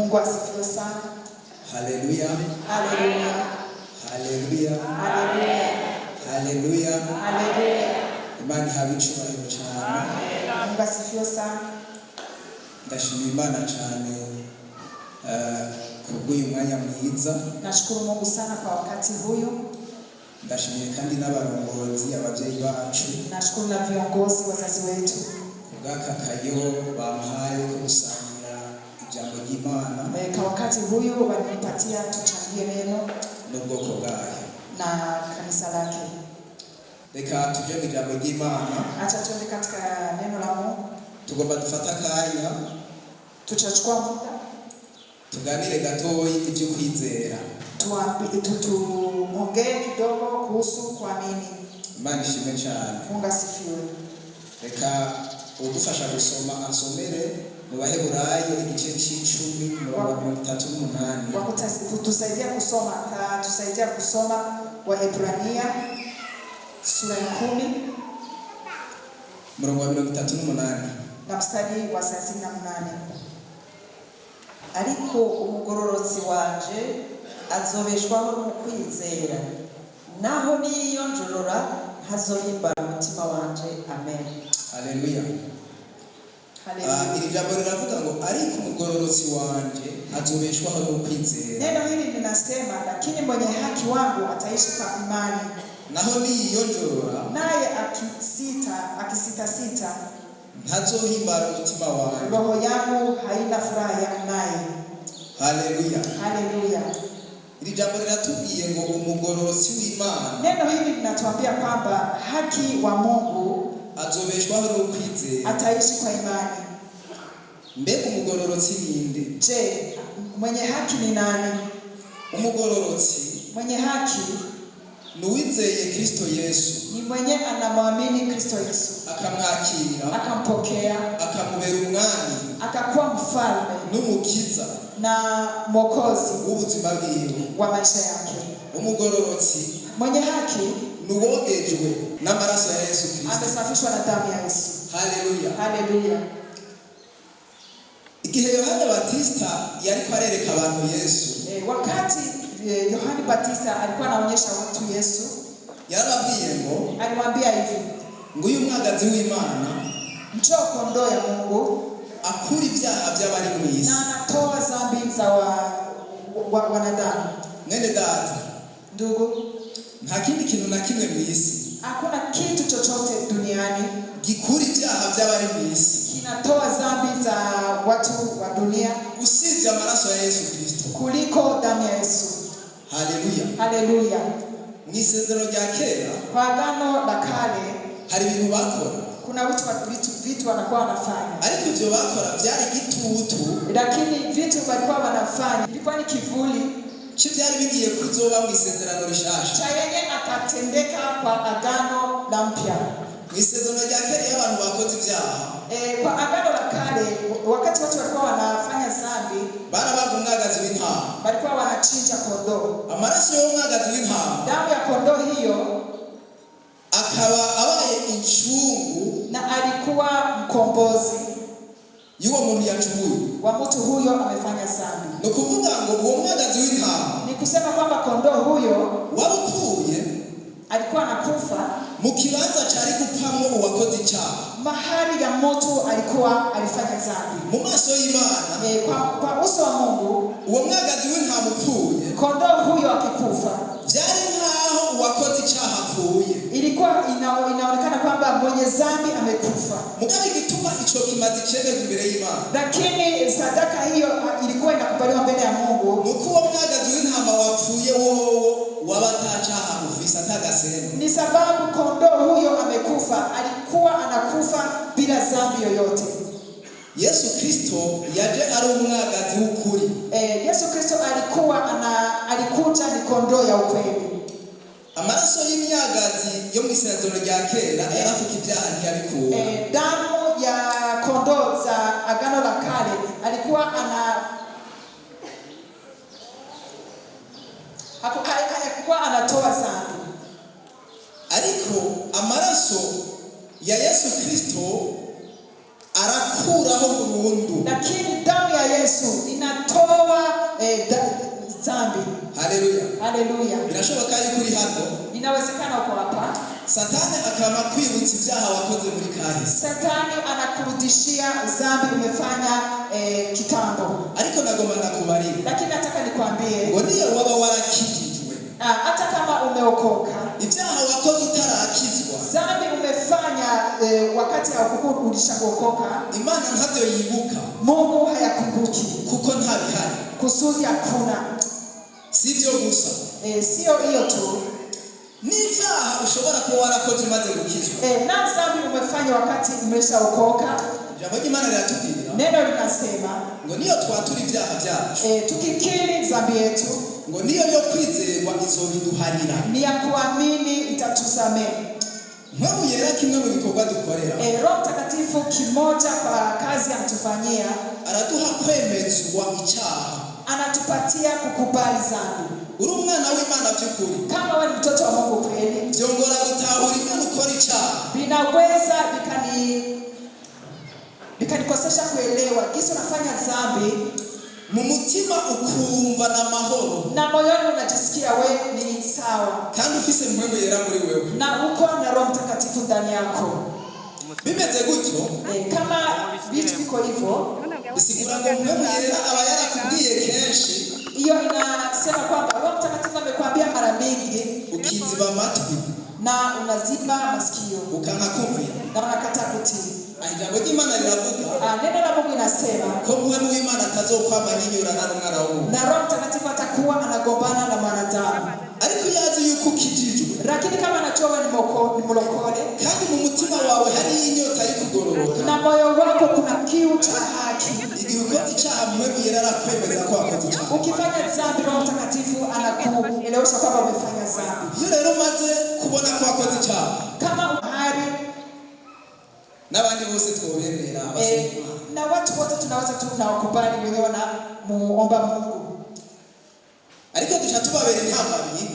Mungu asifiwe sana. Haleluya. Haleluya. Haleluya. Haleluya. Haleluya. Haleluya. Imani habicyubahiro cyane. Mungu asifiwe sana. Ndashimira Imana cyane kubw'uyu mwanya mwiza. Nashukuru Mungu sana kwa wakati huyu. Ndashimira kandi n'abarongozi abavyeyi bacu. Nashukuru na viongozi wazazi wetu. Kubw'aka kayo bampaye ko gusangira ijambo ry'Imana. Kwa wakati huyu walinipatia tuchangie neno n'ubwoko bwayo na kanisa lake. Reka tuje mu ijambo ry'Imana. Acha tuende katika neno la Mungu. Tugomba dufata kanya tutachukua muda tuganire gatoyi ibyo kwizera. Tuongee kidogo kuhusu kuamini. Imana ishimwe cyane. Mungu asifiwe. Reka udufasha gusoma asomere mu Baheburayo igice c'10 umurongo 38. Wakutusaidia kusoma, tusaidia kusoma Waebrania sura ya 10 umurongo wa 38 na mstari wa 38. Ariko umugororotsi wanje azobeshwaho no kwizera, naho niyo njorora hazohimbara umutima wanje. Amen. Haleluya. Iri jambo linavuga ngo ariko umugororotsi wanje azobeshwaho no kwizera. Neno hili linasema lakini mwenye haki wangu ataishi kwa imani. Naho niyo njorora, naye akisita ntazohimbara umutima wanjye, roho yangu haina furaha naye. Haleluya. Haleluya. Iri jambo linatubwiye ngo umugororotsi w'Imana, neno hili linatuambia kwamba haki wa Mungu azobeshwaho no kwizera, ataishi kwa imani. Mbega umugororotsi ninde? Je, mwenye haki ni nani? Umugororotsi, mwenye haki nuwizeye Kristo Yesu, ni mwenye anamwamini Kristo Yesu, akamwakira, akampokea, akamubera umwami, akakuwa mfalme n'umukiza na mwokozi w'ubuzima bwiwe, wa maisha yake. Umugororotsi, mwenye haki, nuwogejwe n'amaraso ya Yesu Kristo, amesafishwa na damu ya Yesu. Haleluya. Haleluya. Igihe Yohana Batista yariko arereka abantu Yesu, wakati Yohana Batista alikuwa anaonyesha watu Yesu, yarababwiye ngo, alimwambia hivi, nguyu mwagazi w'Imana, njoo kondoo ya Mungu, akura ibyaha by'abari mu isi, na anatoa dhambi za wanadamu. Mwene data, ndugu, nta kindi kintu na kimwe mu isi, hakuna kitu chochote duniani gikura ibyaha by'abari mu isi, kinatoa dhambi za watu wa dunia, usibye amaraso ya Yesu Kristo, kuliko damu ya Yesu. Haleluya. Haleluya. Mwisezerano rya kera, kwa agano la kale, hari ibintu bakora, kuna vitu wanakuwa wanafanya, ariko ibyo bakora byari gitutu, lakini vitu walikuwa wanafanya ilikuwa ni kivuli cy'ibyari bigiye kuzoba mu isezerano rishasha, cha yeye atatendeka kwa agano la mpya. Mwisezerano rya kera iyo abantu bakoze ibyaha, kwa agano la kale wakati watu walikuwa wanafanya dhambi, barabaga umwagazi w'intama, walikuwa wanachinja kondoo, amaraso y'umwagazi w'intama, damu ya kondoo hiyo akaba abaye incungu, na alikuwa mkombozi y'uwo muntu yacumuye, wa mtu huyo amefanya dhambi. no kuvuga ngo uwo mwagazi w'intama, ni kusema kwamba kondoo huyo wapfuye, alikuwa anakufa mu kibanza cyari gupamwo uwakoze icyaha, mahali ya moto alikuwa alifanya dhambi. mu maso y'Imana, kwa uso wa Mungu, uwo mwagazi w'intama upfuye, kondoo huyo akikufa, byari nkaho uwakoze icyaha apfuye, ilikuwa inaonekana kwamba mwenye dhambi amekufa. mugabe gituma ico kimazi cyemerwa imbere y'Imana, lakini sadaka hiyo ilikuwa inakubaliwa mbele ya Mungu. nuko uwo mwagazi w'intama wapfuye wowo wabatacaha ufisa atagasema, ni sababu kondoo huyo amekufa, alikuwa anakufa bila dhambi yoyote. Yesu Kristo yaje ari umwagazi w'ukuri. Yesu Kristo alikuja ni kondoo ya ukweli. Amaraso y'imyagazi yo mu isezerano rya kera yarafuka ibyaha ntiyabikura. Damu ya kondoo za agano la kale alikuwa anatoa dhambi. Ariko amaraso ya Yesu Kristo arakuraho burundu. Lakini damu ya Yesu inatoa dhambi. Haleluya. Haleluya. Birashoboka yuko uri hano Inawezekana uko hapa. Satani akama kwibutsa ibyaha wakoze muri kahise. Satani anakurudishia dhambi umefanya kitambo. Ariko nagomba ndakubarira. Lakini nataka nikwambie, ngo niyo waba warakijijwe, hata kama umeokoka, ibyaha wakoze utarakizwa, dhambi umefanya wakati haukuwa ulishaokoka, Imana ntabyo yibuka. Mungu hayakumbuki Kuko ntabihari. Kusudi hakuna. Sivyo gusa. Sio hiyo tu. N'ibyaha ushobora kuba warakoze umaze gukizwa. Na dhambi umefanya wakati umeshaokoka. Jambo Imana liratubwira. Neno linasema ngo niyo twatura ibyaha byacu, tukikiri dhambi yetu, ngo niyo yo kwizerwa izobiduharira. Ni ya kuamini itatusamehe. Mungu yera kimwe mu bikorwa dukorera. Roho Mtakatifu kimoja kwa kazi anatufanyia, araduha kwemezwa icyaha. Anatupatia kukubali dhambi. Uri umwana w'Imana by'ukuri. Kama wewe ni mtoto wa Mungu kweli, byongora gutahura ibyo ukora icyaha. Binaweza bikanikosesha kuelewa kisa unafanya dhambi, mu mutima ukumva na mahoro, na moyoni unajisikia wewe ni sawa, kandi ufise Mungu yera muri wewe, na uko na Roho Mtakatifu ndani yako. Bimeze gutyo, kama vitu viko hivyo, bisigura ngo Mungu yera aba yarakubwiye kenshi. Hiyo inasema kwamba Roho Mtakatifu amekwambia mara mingi, ukiziba amatwi na unaziba masikio, ukanga kumvira, na unakataa kutii. Ijambo ry'Imana riravuga, neno la Mungu inasema ko Mungu w'Imana atazokwama nyinyurana n'umwana w'umuntu, na Roho Mtakatifu atakuwa anagombana na mwanadamu. Ariko yazi yuko ukijijwe, lakini kama anajua wewe ni mlokole, kandi mu mutima wawe hari inyota y'ukugororoka, na moyo wako kuna kiu cha haki, igihe ukoze icyaha Mungu yera arakwemeza ko wakoze icyaha. Ukifanya dhambi, Roho Mtakatifu anakuelewesha kwamba umefanya dhambi. Iyo rero maze kubona ko wakoze icyaha, kama uhari n'abandi bose twobemera na watu wote tunaweza tunawakubali wenyewe na muomba Mungu, ariko duca tubabera intambamyi,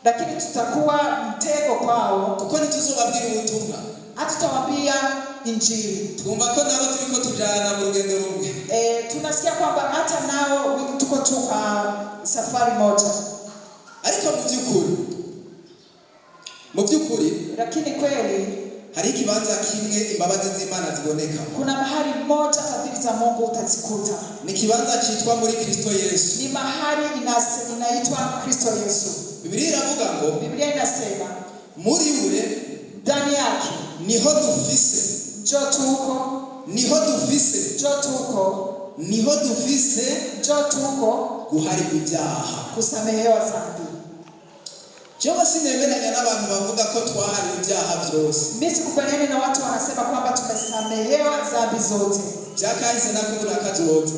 lakini tutakuwa mtego kwao, kuko ntituzobabwira ubutumwa, hatutawaambia Injili. twumva ko nabo turiko tujana mu rugendo rumwe. Tunasikia kwamba hata nao tuko safari moja, ariko mu by'ukuri, lakini kweli hari ikibanza kimwe imbabazi z'Imana ziboneka. Kuna mahali moja fadhili za Mungu utazikuta. Ni kibanza cyitwa muri Kristo Yesu. Ni mahali inaitwa Kristo Yesu. Biblia iravuga ngo, Biblia inasema muri we ndani yake niho dufise, jo tuko, niho dufise, jo tuko, niho dufise, jo tuko guharirwa ibyaha, kusamehewa dhambi. Jewe sinemeranya n'abantu bavuga ko twahariwe ibyaha byose. Mimi sikubaliani na watu wanasema kwamba tumesamehewa dhambi zote. Byakahise nako nakazote.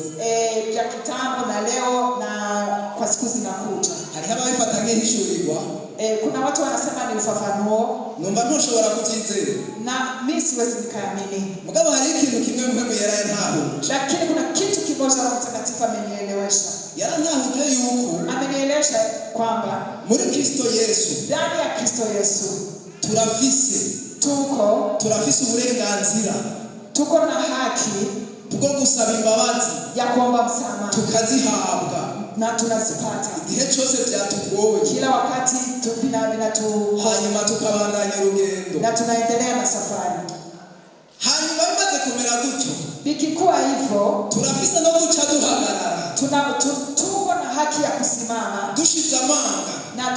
Vya kitambo na leo na kwa siku zinakuja. Hari ababifata nk'ihishurirwa. Kuna watu wanasema ni ufafanuo. Numva ntushobora kubyizera. Na mimi siwezi nikaamini. Mugabo hari ikintu kimwe Mungu yaraye ntaho. Lakini kuna kitu kimoja Roho Mtakatifu amenielewesha. Yarantahuje yuko amenielewesha kwamba muri Kristo Yesu, ndani ya Kristo Yesu turafise uburenganzira, tuko na haki bwo gusaba imbabazi, ya kuomba msamaha, tukazihabwa na tunazipata igihe cyose byatugoye, kila wakati hanyuma tukabandanya urugendo, na tunaendelea na safari. Hanyuma bimaze kumera gutyo, bikikuwa hivyo, turafise no guca duhagarara, tuko na haki ya kusimama, dushize amanga, na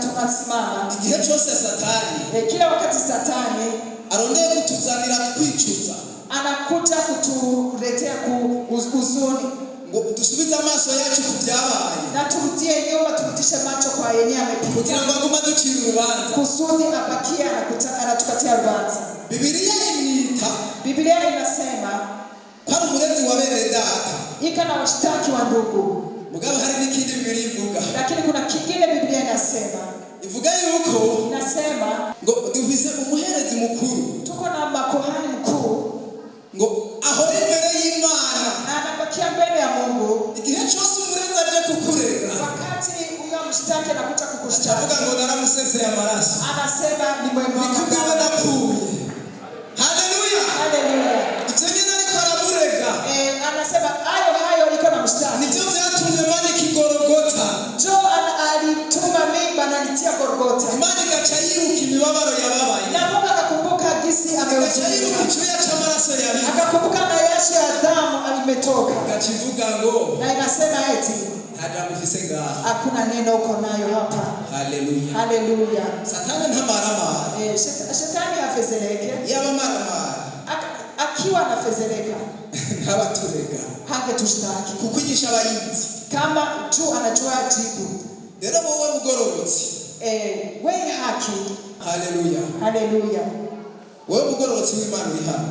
tunasimama igihe cyose Satani, kila wakati Satani arondeye kutuzanira kwicuza, anakuja kutuletea huzuni, ngo dusubize amaso yacu ku byabaye, na turudie nyuma, turudishe macho kwa yenyewe amepita, kugira ngo aguma ducira urubanza, kusudi abakie anatukatia rubanza. Biblia inasema kwa umurezi wa bene data ika na washtaki wa ndugu. Mugabo hari n'ikindi Biblia ivuga, lakini kuna kingine Biblia inasema, ivuga yuko inasema ngo dufise umuherezi mukuru, tuko na makuhani mkuu, ngo ahora imbere y'Imana, anabakia mbele ya Mungu igihe cyose umurezi aje kukurega, wakati huyo mshtaki anakuja kukushtaki, avuga ngo naramuseseye amaraso, anasema ni mwema nikubwiwe napfuye. Haleluya, haleluya. ivyo nyine ariko aramurega, anasema hayo iko na mshtaki, nivyo byatumye inatoka gachivuga ngo na inasema eti hata mufise ngaha. hakuna neno uko nayo hapa. Haleluya. Haleluya. Satani ntamaramara. Shetani afezeleke. Yaba maramara. Akiwa anafezeleka ntabaturega. Hangetushtaki. Kukwigisha abayinzi. Kama tu anajua jibu. Rero wowe mugororotsi. Wewe haki. Haleluya. Haleluya. Wewe mugororotsi w'Imana uri hano.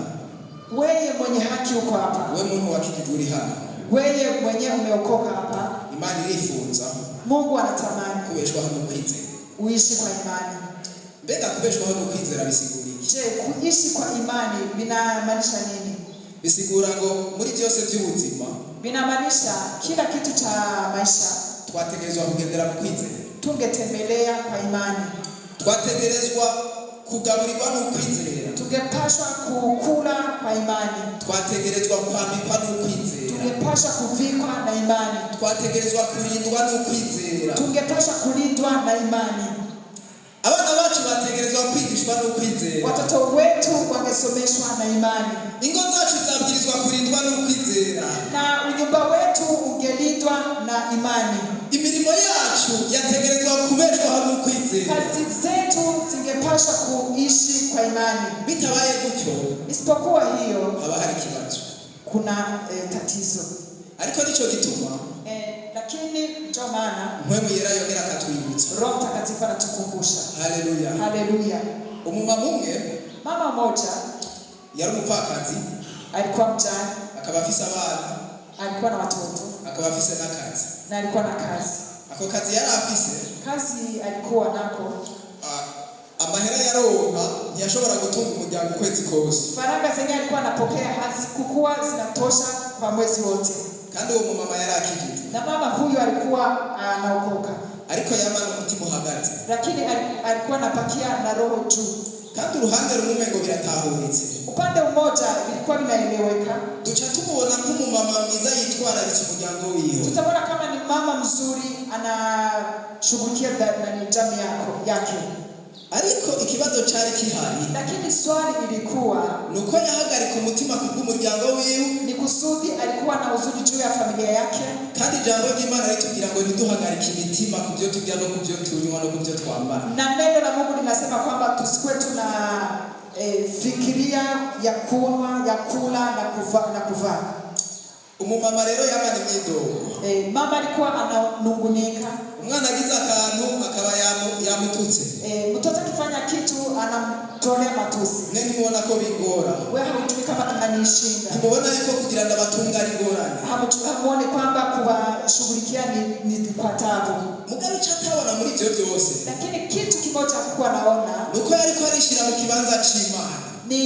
Wewe mwenye haki uko hapa. Wewe muntu wakijijwe uri hano. Wewe mwenye umeokoka hapa. Imana irifunza. Mungu anatamani kubeshwaho no kwizera. Uishi kwa imani. Mbega kubeshwaho no kwizera bisigura iki? Je, kuishi kwa imani binamaanisha nini? Bisigura ngo muri byose by'ubuzima binamaanisha kila kitu cha maisha twategerezwa kugendera mu kwizera. Tungetembelea kwa imani. Twategerezwa kugaburirwa no kwizera. Tungepaswa kukula kwa imani. Twategerezwa kwambikwa no kwizera. Tungepaswa kuvikwa na imani. Twategerezwa kurindwa no kwizera. Tungepaswa kulindwa na imani. Abana bacu bategerezwa kwigishwa no kwizera. Watoto wetu wangesomeshwa na imani. Ingo zacu zabwirizwa kurindwa no kwizera. Na unyumba wetu ungelindwa na imani. Imirimo yacu yategerezwa kubeshwaho no kwizera. Kazi zetu zingepaswa kuishi kwa imani. Bitabaye gutyo, isipokuwa hiyo haba hari kibazo. Kuna tatizo. Ariko nico gituma lakini ndio maana Mpwemu Yera yongera akatwibutsa. Roho Mtakatifu anatukumbusha. Haleluya. Haleluya. Umumama umwe, mama mmoja yari umupfakazi, alikuwa mjane, akaba afise abana, alikuwa na watoto, akaba afise n'akazi. na alikuwa na kazi. Ako kazi yari afise, Kazi alikuwa nako, amahera yaronka ntiyashobora gutunga umuryango ukwezi kose. faranga zenye alikuwa anapokea hazikuwa zinatosha kwa mwezi wote. Kandi uwo mumama yari akijije. Na mama huyo alikuwa anaokoka. Ariko yamana umutima uhagaze. Lakini alikuwa anapakia na roho juu. Kandi uruhande rumwe ngo biratahuritse. Upande mmoja ilikuwa vinaeleweka. Duca tumubona nk'umumama mwiza yitwararitse umuryango wiwe. Tutamwona kama ni mama mzuri anashughulikia na jamii yake. Ariko ikibazo cyari kihari. Lakini swali ilikuwa nuko yahagarika umutima kubw'umuryango wiwe. Ni kusudi alikuwa na huzuni juu ya familia yake. Kandi jambo ry'Imana ritubwira ngo ntiduhagarike imitima kubyo turya no kubyo tunywa no kubyo twambara. Na neno la Mungu linasema kwamba tusikwe tuna fikiria ya kunywa, ya kula na kuvaa. Umumama rero yamana imyidogo. Mama alikuwa ananungunika. Umwana agize akantu akaba yamututse. Mtoto akifanya kitu anamtolea matusi. Nene muona ko bingora. Wewe hujui kama ananishinda. Muona yuko kugira ngo abatunga ari ngorane. Hamuone kwamba kuwashughulikia ni kwa taabu. Mugabe chatabona muri byo byose. Lakini kitu kimoja alikuwa anaona nuko yariko arishira mu kibanza c'Imana. Ni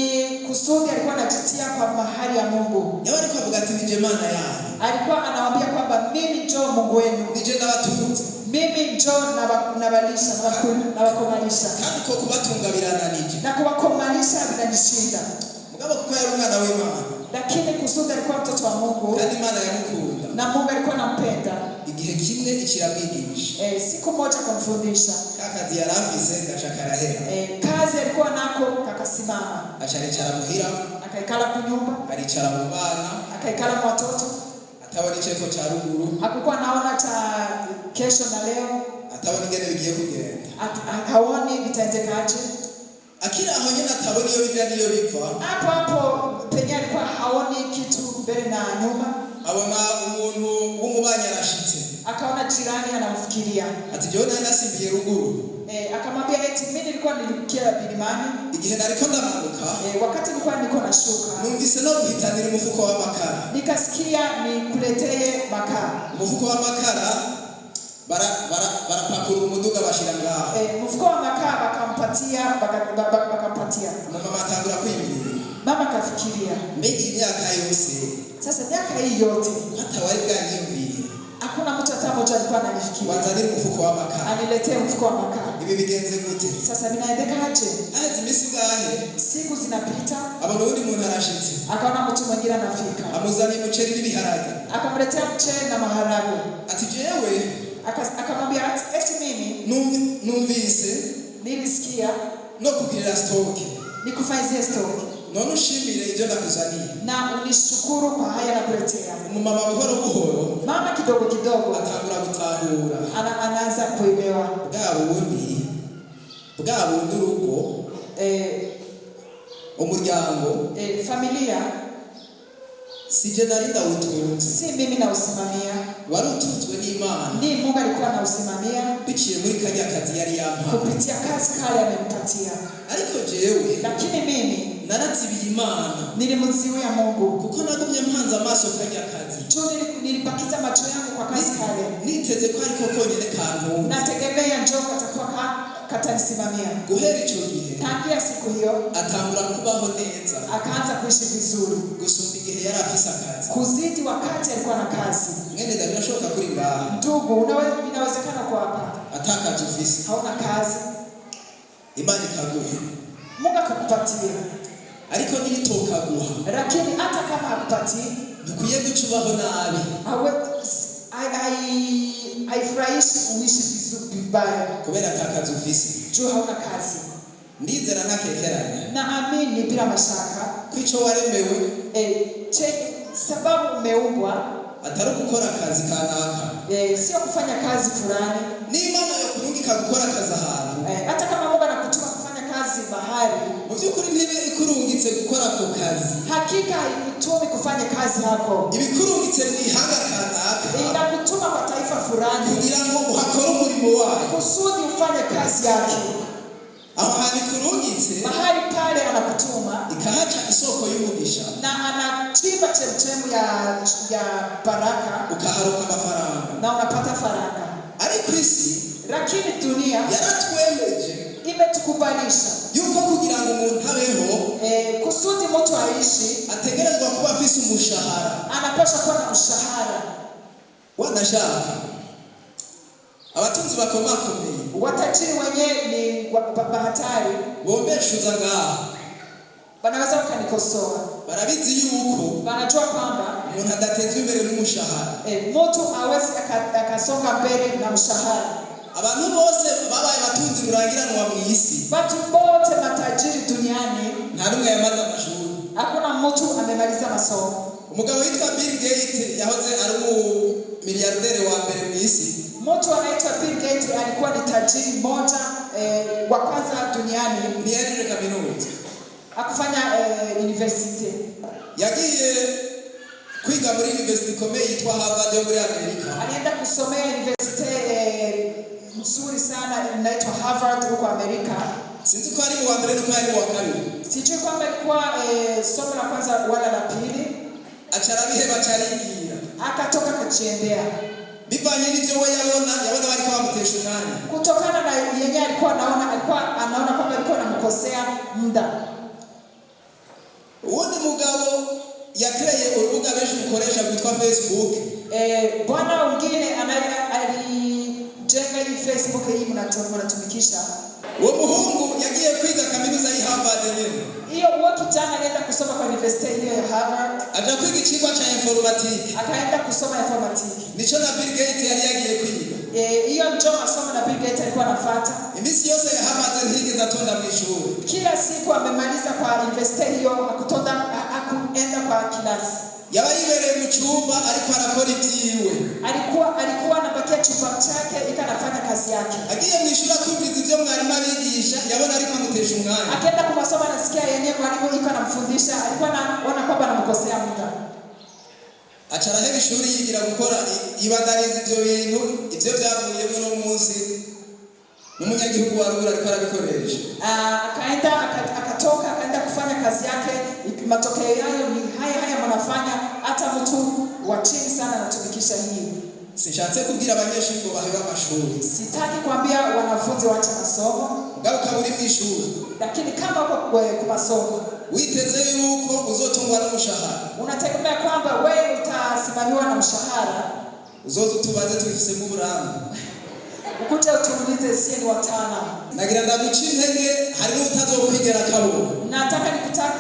kusudi alikuwa anajitia kwa mahali ya Mungu. Yaba ariko avuga ati nije Mana yanyu. Alikuwa anawaambia kwamba mimi njoo Mungu wenu. Nije nabatunze. Mimi njoo nabalisha na wakomalisha. Kandi ko kubatunga birananije. Na kuwakomalisha vinanishinda. Mugabo kuko yari umwana w'Imana. Lakini kusudi alikuwa mtoto wa Mungu. Kandi Imana yamukunda. Na Mungu alikuwa anampenda. Igihe kimwe ikiramwigisha. Siku moja kumfundisha. Kakazi yari afise gacakarahera. Kazi alikuwa nako kakasimama. Acaricara muhira. Akaikala kunyumba. Aricara mu bana. Akaikala mu watoto. Atabona ichefo cha ruguru. Hakukuwa naona cha kesho na leo. Atabona ingene bigiye kugenda. Haoni vitaendekaje. Akira aho nyine atabona iyo bijya niyo biva. Hapo penye alikuwa haoni kitu mbele na nyuma. Abona umuntu w'umubanyi arashitse. Akaona jirani anamfikiria. Ati jyo nasimbiye ruguru. Akamwambia eti mimi nilikuwa nilikia bilimani. Igihe nariko ndamanuka. Wakati nilikuwa niko nashuka. Numvise no guhitanira umufuko w'amakara. Nikasikia nikuletee makara. Umufuko w'amakara barapakura umuduga bashira ngaho. Mfuko wa makara bakampatia. Mama atangura kwiyumvira. Mama kafikiria. Mbega imyaka yose. Sasa miaka hii yote hata wali bwanyumvira. Hakuna mtu hata mmoja alikuwa ananifikiria. Wanzanira umufuko w'amakara. Aniletee mfuko wa makara. Ibi bigenze gute? Sasa vinaendekaje? Imisi ngahe? Siku zinapita. Abona undi muntu arashitse. Akaona mtu mwingine anafika. Amuzaniye umuceri n'ibiharage. Akamletea mchele na maharagwe. Ati jewe akamwambia eti mimi numvise nilisikia no kugirira stock. Nikufanyie stock. None ushimire ibyo ndakuzaniye. na unishukuru kwa haya nakuletea. Umumama buhoro buhoro Mama kidogo kidogo atangura gutahura anaanza kuelewa bwa bundi urugo umuryango familia sije nari ndawutunze, si mimi na usimamia, wari utunzwe n'Imana. ni Mungu alikuwa na usimamia biciye muri kajya kazi yari yampaye, kupitia kazi kale amempatia. ariko jewe Lakini mimi narazibiye Imana nilimziwia Mungu kuko nagumye mpanze amaso kajya kazi. Nilibakiza macho yangu kwa kazi kale, niteze ko ariko konyene kantu nategemea njoo katakuwa katanisimamia. guhera ico gihe Tangia siku hiyo atangura kubaho neza, akaanza kuishi vizuri gusumba igihe yari afise akazi, kuzidi wakati alikuwa na kazi. mwene David ashoka kuri ngaha. Ndugu, inawezekana kwa hapa atakaje ufise, hauna kazi, Imana ikaguha, Mungu akakupatia. ariko nitokaguha, Lakini hata kama hakupatii, dukwiye gucubaho nabi, haifurahishi uishi vibaya kubera atakaje ufise. juu hauna kazi. Ndizera ntakekeranya Naamini bila mashaka kwico waremewe sababu umeumbwa atari gukora akazi kanaka, sio kufanya kazi fulani. n'Imana yakurungika gukora akazi ahantu, hata kama Mungu anakutuma kufanya kazi bahari, mu by'ukuri ntibe ikurungitse gukora ako kazi, hakika haikutumi kufanya kazi hapo, ibikurungitse mu ihanga kanaka, inakutuma kwa taifa fulani kugira ngo uhakore umurimo wayo, kusudi ufanye kazi yake. aho hantu ikurungitse Mahali pale anakutuma ikahaca isoko y'umugisha, na anachimba chemchemu ya baraka, ukaharoka amafaranga, na unapata faraka. ariko isi Lakini dunia yaratwemeje imetukubalisha yuko kugira ngo umuntu abeho kusudi mtu aishi ategerezwa kuba afise umushahara, anapaswa kuwa na mshahara. wanashaka abatunzi bakomakomeye, Watajiri wenyewe ni bahatari, bombeshuza ngaha wanaweza wakanikosoa, barabizi yuko wanajua kwamba umuntu adatezwe imbere n'umushahara, mtu hawezi akasonga mbele na mshahara. abantu bose babaye abatunzi burangiranwa mu isi, Watu wote matajiri duniani nta n'umwe yamaze amashuri, hakuna mtu amemaliza masomo. umugabo witwa Bill Gates yahoze ari umiliyarderi wa mbere mu isi. Mtu anaitwa Bill Gates alikuwa ni tajiri mmoja wa kwanza duniani, ntiyarije kaminuza, akufanya university, yagiye kwiga muri university ikomeye yitwa Harvard yo muri Amerika. alienda kusomea university nzuri sana inaitwa Harvard huko Amerika. Sinzi ko ari mu wa mbere nuko ari mu wa kabiri, Sijui kwamba ilikuwa somo la kwanza wala la pili. acarabiheba carigira, Akatoka kachiendea bivanye n'ivyo we yabona bariko bamutesha umwanya, kutokana na yenye alikuwa anaona kwamba alikuwa anamkosea muda. uwundi mugabo yakreye urubuga benshi mukoresha rwitwa Facebook. Bwana mwingine alijenga hii Facebook hii mnatumikisha. Uwo muhungu yagiye kwiga kaminuza ya Harvard nyene, Hiyo kijana alienda kusoma kwa university hiyo ya Harvard, aja kwiga icigwa ca informatique, akaenda kusoma informatique. nico na Bill Gates yari yagiye kwiga. Hiyo ndio masomo na Bill Gates alikuwa anafuata. Imisi yose ya Harvard ntigeze atonda mw'ishuri, Kila siku amemaliza kwa university hiyo, hakuenda kwa kilasi. yaba yibereye mu cyumba ariko arakora ibyiwe, Alikuwa anabakia chumba chake ikanafanya kazi yake. agiye mw'ishuri akumviriza ivyo mwarimu abigisha, yabona ariko amutesha umwanya, Akaenda kwa masomo anasikia yenyewe mwalimu iko anamfundisha, alikuwa anaona kwamba anamkosea muda. aca araheba ishuri yigira gukora ibandaniza ivyo bintu, ivyo vyavuyemo no munsi n'umunyagihugu wa ruguru ariko arabikoresha. Akatoka akaenda kufanya kazi yake. Matokeo yayo ni haya mnafanya, hata mtu wa chini sana anatumikisha hii. Sinshatse kubwira abanyeshuri ngo bahebe amashuri, Sitaki kuambia wanafunzi waache masomo, ngaruka muri mw'ishuri, lakini kama uko kwa masomo witeze yuko uzotungwa n'umushahara, unategemea kwamba wewe utasimamiwa na mshahara, uzoza utubaze tubifisemo uburambe, ukuje utuulize sie ni wataalamu. nagira ndaguca intege, hari n'utazokwigera akabona. Nataka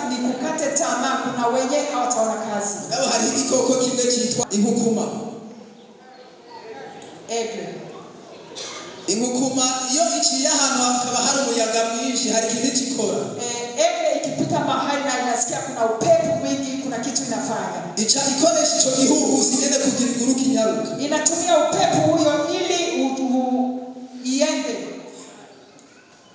nikukate tamaa, kuna wenye hawataona kazi. Abo hari igikoko kimwe cyitwa inkukuma. Inkukuma iyo iciye ahantu hakaba hari umuyaga mwinshi, hari ikintu gikora. Ikipita mahali na inasikia kuna upepo mwingi, kuna kitu inafanya. ica ikoresha ico gihugu sigende kugira iguruka inyaruka. Inatumia upepo huyo ili iende.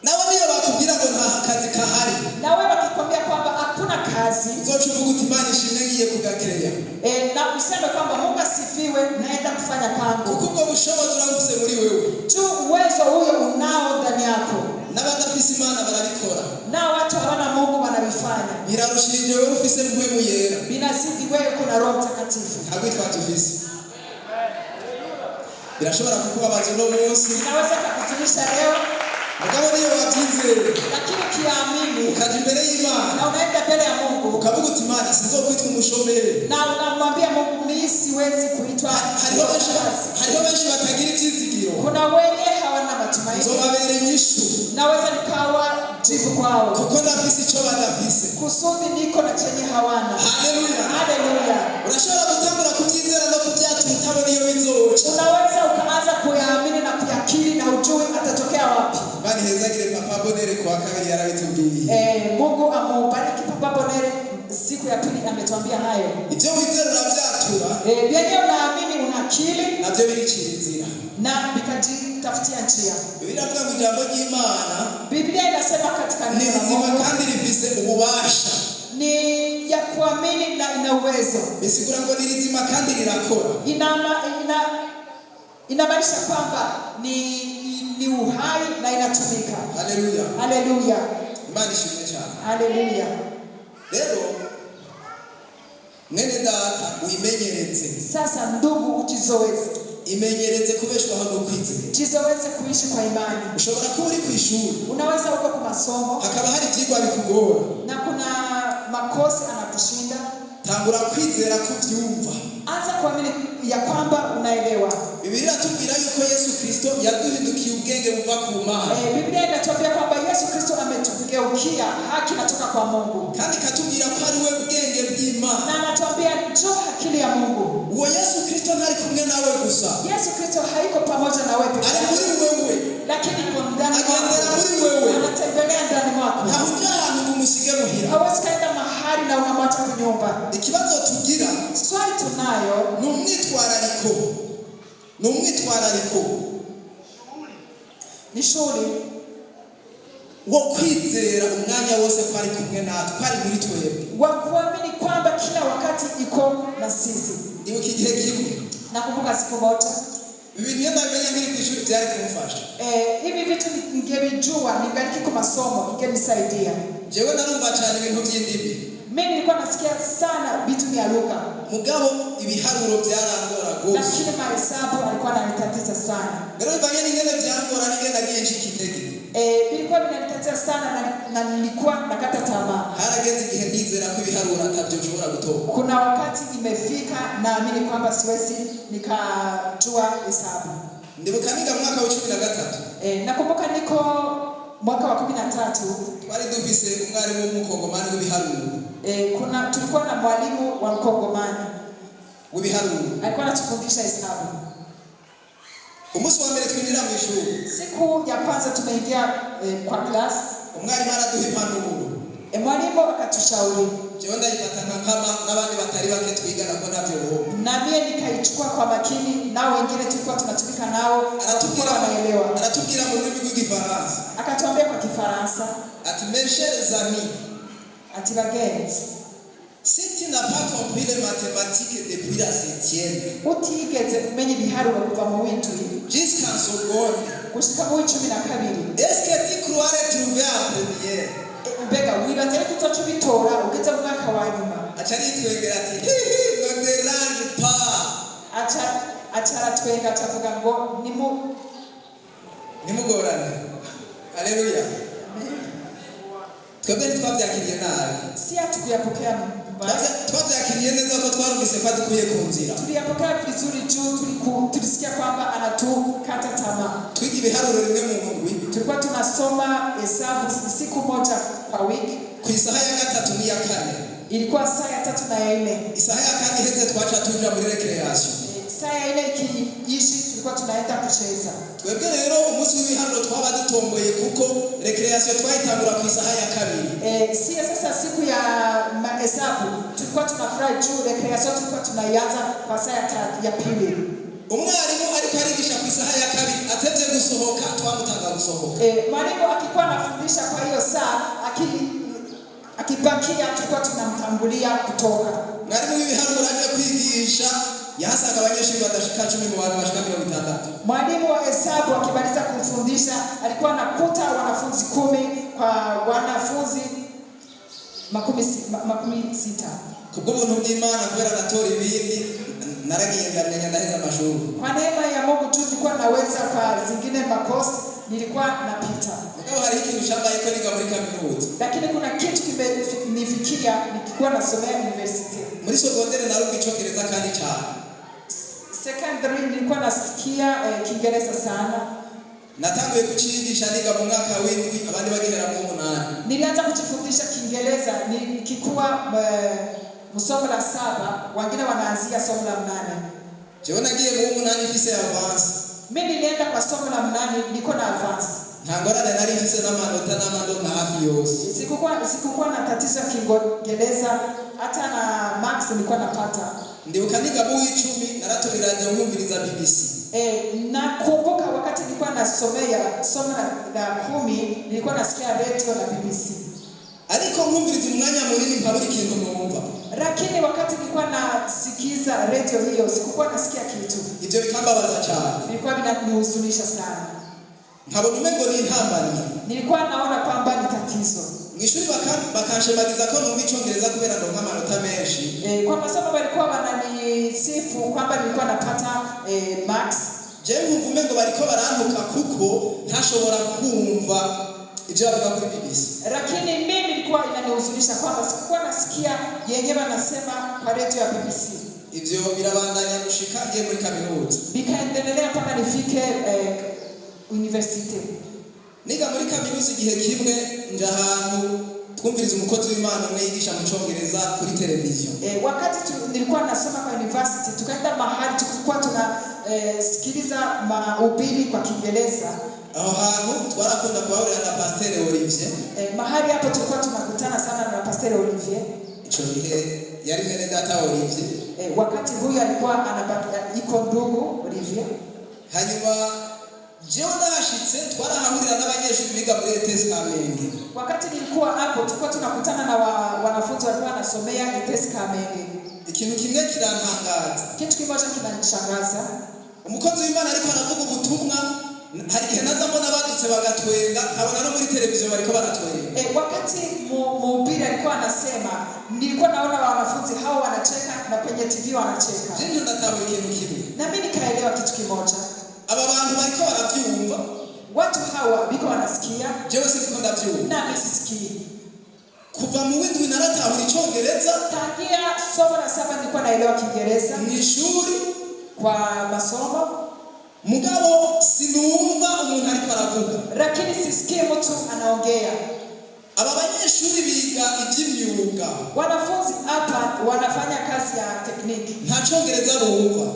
Nawe niyo bakubwira ngo nta kazi kahari, Na wewe wakikwambia kwamba hakuna kazi, uzoca uvuga uti Imana ishimwe ngiye kugakereya. na useme kwamba Mungu asifiwe, naenda kufanya Kuko pango. ubwo bushobozi urabufise muri wewe. Tu uwezo huyo unao ndani yako. N'abadafise Imana barabikora. Na watu hawana Mungu wanavifanya. Birarushirije wewe ufise mpwemu yera. Binazidi wewe kuna Roho Mtakatifu. Ntabwo twatufise. Birashobora kukubabaza uno munsi. Inaweza kukutunisha leo, Mugabo niyo watize lakini ukiamini ukaja imbere y'Imana na unaenda mbele ya Mungu ukavuga uti Imana sinzokwitwa umushomeri. na unamwambia Mungu, mimi siwezi kuitwa Hariho kazi. benshi batagira ivyizigiro. Kuna wenye hawana matumaini, Nzobabera inyishu naweza nikawa jibu kwao, kuko ndafise ico badafise. kusudi niko na chenye hawana. Haleluya. Haleluya. Urashobora gutangura kubyizera no kubyatuma utabona iyo bizoca. Unaweza ukaanza kuyaamini na kuyakiri na ujui atatokea wapi. Bani hezagire Papa Bonere kwa kabiri yarabitubwiye. Mungu amubariki Papa Bonere, siku ya pili ametuambia hayo. Ivyo wizera uravyatura Vyenyewe unaamini, unakili navyo biricira inzira. na vikajitafutia njia. Biravuga mu ijambo ry'Imana Biblia inasema katika ni neno la rizima Mungu kandi rifise ububasha. ni ya kuamini na ina uwezo. Bisigura ngo ni rizima kandi rirakora. Inamaanisha kwamba ni uhai na inatumika. Haleluya. Haleluya. Imana ishimwe cyane. Haleluya. Rero mwene data uimenyereze. Sasa ndugu, ujizoeze. Imenyereze kubeshwaho no kwizera. Jizoeze kuishi kwa imani. Ushobora kuba uri ku ishuri, Unaweza uko kwa masomo hakaba hari ivyigwa bikugora. na kuna makosa anakushinda. Tangura kwizera kuvyumva. Anza kuamini ya kwamba unaelewa. Biblia iratubwira yuko Yesu Kristo yaduhindukiye ubwenge buva ku Mana. Biblia inatuambia kwamba Yesu Kristo ametugeukia, haki inatoka kwa Mungu. Kandi katubwira ko ari we bwenge bw'Imana. Na anatuambia njoo akili ya Mungu. Uwo Yesu Kristo ntari kumwe nawe gusa. Yesu Kristo haiko pamoja na wewe pekee. Ari muri wewe. Lakini kwa ndani Agendera mwako. muri wewe. Anatembelea ndani mwako. Ntahuja ahantu ngo umusige muhira. Hawezi kaenda mahali na unamwacha kwa nyumba. Ikibazo tugira Swali tunayo ni umwitwarariko. ni shule wo kwizera umwanya wose ko ari kumwe natwe, ko ari muri twebwe. wa kuamini kwamba kila wakati iko na sisi. Ibuka igihe kimwe Nakumbuka siku moja ibintu iyo ndabimenya nkiri ku ishuri byari kumufasha. hivi vitu ningevijua ningaliki kwa masomo ingenisaidia. Jewe narumva cyane ibintu by'indimi. Mimi nilikuwa nasikia sana vitu vya lugha. Mugabo ibiharuro byarangora gose. Lakini mahesabu alikuwa ananitatiza sana. Rero bivanye n'ingene byangora n'ingene nagiye nshika intege. Vilikuwa vinanitatiza sana na nilikuwa nakata tamaa. Harageze igihe nizera ko ibiharuro atavyo nshobora gutora. Kuna wakati imefika naamini kwamba siwezi nikajua hesabu. Ndibuka niga mwaka wa 13. Nakumbuka niko mwaka wa 13. Twari dufise umwarimu w'umukongomani w'ibiharuro. Tulikuwa na mwalimu wa Mkongomani w'ibiharuro. alikuwa anatufundisha hesabu. Umunsi wa mbere twinjira mu ishuri. Siku ya kwanza tumeingia kwa class. Umwarimu araduha impanuro. Mwalimu akatushauri. Jewe ndayifata nkama n'abandi batari bake twigana ko ntavyo bobo. Na mimi nikaichukua kwa makini, nao wengine tulikuwa tunatumika nao, wanaelewa. Aratubwira mu rurimi rw'igifaransa. Akatuambia kwa Kifaransa. Ati mes chers amis. Ati bagenzi. Si tu n'as pas compris les mathématiques depuis la 7e. Utigeze kumenya ibiharuro kuva mu w'indwi Jusqu'en seconde. gushika mu 12. Est-ce que tu croirais trouver en première? Mbega wibaza ko utacubitora ugeze mu mwaka wa nyuma. Achari twegera ati ne dérange pas. Achara twenga atavuga ngo nimugorane. Haleluya. Twebwe twabyakiriye nabi. Si atukuyapokea mbaya. Twabyakiriye neza ko twarumvise ko dukuye ku nzira. Tuliyapokea vizuri juu tulisikia kwamba anatukata tamaa. Twiga ibiharuro rimwe mu ndwi. Tulikuwa tunasoma hesabu siku moja kwa wiki. Ku isaha ya gatatu n'iya kane. Ilikuwa saa ya 3 na ya 4. Isaha ya kane iheze twaca tuja muri recreation. Saa ya 4 ikiishi tulikuwa tunaenda kucheza. Twebwe rero umunsi w'ibiharuro twaba dutomboye kuko recreation twayitangura ku isaha ya kabiri. Sasa siku ya hesabu tulikuwa tunafurahi juu recreation tulikuwa tunaianza kwa saa ya pili. Umwarimu ariko arigisha ku isaha ya kabiri atevye gusohoka twamutanga gusohoka. Mwalimu akikuwa anafundisha kwa hiyo saa akibakia tulikuwa tunamtangulia kutoka. Mwarimu w'ibiharuro aje kwigisha yahasaga abanyeshuri badashika 10 mu bantu bashika 60. Mwalimu wa hesabu akimaliza kufundisha alikuwa anakuta wanafunzi 10 kwa wanafunzi 60. Kubw'ubuntu bw'Imana kubera natora ibindi naragiye ndamenya ndaheza amashuri. Kwa neema ya Mungu tu nilikuwa naweza kwa zingine makosa nilikuwa napita. Mugabo hari ikintu cyambaye ko niga muri kaminuza. Lakini kuna kitu kimenifikia nikikuwa nasomea university. Muri secondaire naruga icyongereza kandi cyane. Secondary nilikuwa nasikia Kiingereza sana. Natanguye kucigisha niga mu mwaka w'indwi abandi bagihera mu 8. Nilianza kujifundisha Kiingereza nikikuwa somo la 7, wengine wanaanzia somo la 8. Jewe nagiye mu 8 ifise advance. Mimi nilienda kwa somo la 8 niko na advance. Ntangorane nari ifise n'amanota n'amanota hafi yose. Sikukuwa na tatizo ya Kiingereza hata na max nilikuwa napata. Ndibuka niga mu 10 naratorera radio nkumviriza BBC. Nakumbuka wakati nilikuwa nasomea somo la 10 nilikuwa nasikia radio na BBC. Ariko nkumviriza umwanya munini nkabura ikintu numva. Lakini wakati nilikuwa nasikiza radio hiyo sikukuwa nasikia kitu. Ibyo bikambabaza cyane. Nilikuwa binanihuzunisha sana. Nkabona umengo ni intambamyi. Nilikuwa naona kwamba ni tatizo. Mwishuri bakanshemagiriza ko numva icyongereza kubera ndonka amanota menshi. Kwa masomo walikuwa wananisifu kwamba nilikuwa napata max. Je nkumva umengo bariko barantuka kuko ntashobora kumva ibyo bavuga kuri BBC. Lakini mimi nilikuwa inanihuzunisha kwamba sikuwa nasikia yenyewe wanasema kwa radio ya BBC. Ibyo birabandanya gushika ngiye muri kaminuza. Bikaendelea mpaka nifike university. Niga muri kaminuza igihe kimwe nja ahantu twumviriza umukozi w'Imana umwe yigisha mu Cyongereza kuri television. Wakati nilikuwa nasoma kwa university tukaenda mahali tulikuwa tunasikiliza mahubiri kwa Kiingereza. Aho hantu twarakunda kuhahurira na Pastor Olivier. Mahali hapo tulikuwa tunakutana sana na Pastor Olivier. Ico gihe yari mwene data Olivier. Wakati huyu alikuwa iko ndugu Olivier. Hanyuma jewe nashitse twarahahurira n'abanyeshuri biga muri ETS Kamenge. Wakati nilikuwa hapo tulikuwa tunakutana na wanafunzi walikuwa wanasomea ETS Kamenge. Ikintu kimwe kirantangaza. Kitu kimoja kinanishangaza. Umukozi w'Imana ariko aravuga ubutumwa hari igihe naza mbona badutse bagatwenga nkabona no muri televiziyo bariko baratwenga. Wakati mhubiri alikuwa anasema nilikuwa naona wanafunzi hao wanacheka na kwenye TV wanacheka. Jinjo ndatawe ikintu kimwe. Na mimi nikaelewa kitu kimoja. Aba bantu bariko baravyumva. Watu hawa biko wanasikia. Jewe siko ndavyumva. Na mimi sisikii. Kuva mu windwi naratahura icyongereza. Tangia somo la 7 nilikuwa naelewa Kiingereza. Mwishuri kwa masomo. Mugabo sinumva umuntu ariko aravuga. Lakini sisikie mtu anaongea. Aba banyeshuri biga iby'imyuga. Wanafunzi hapa wanafanya kazi ya tekniki. Nta Cyongereza bumva.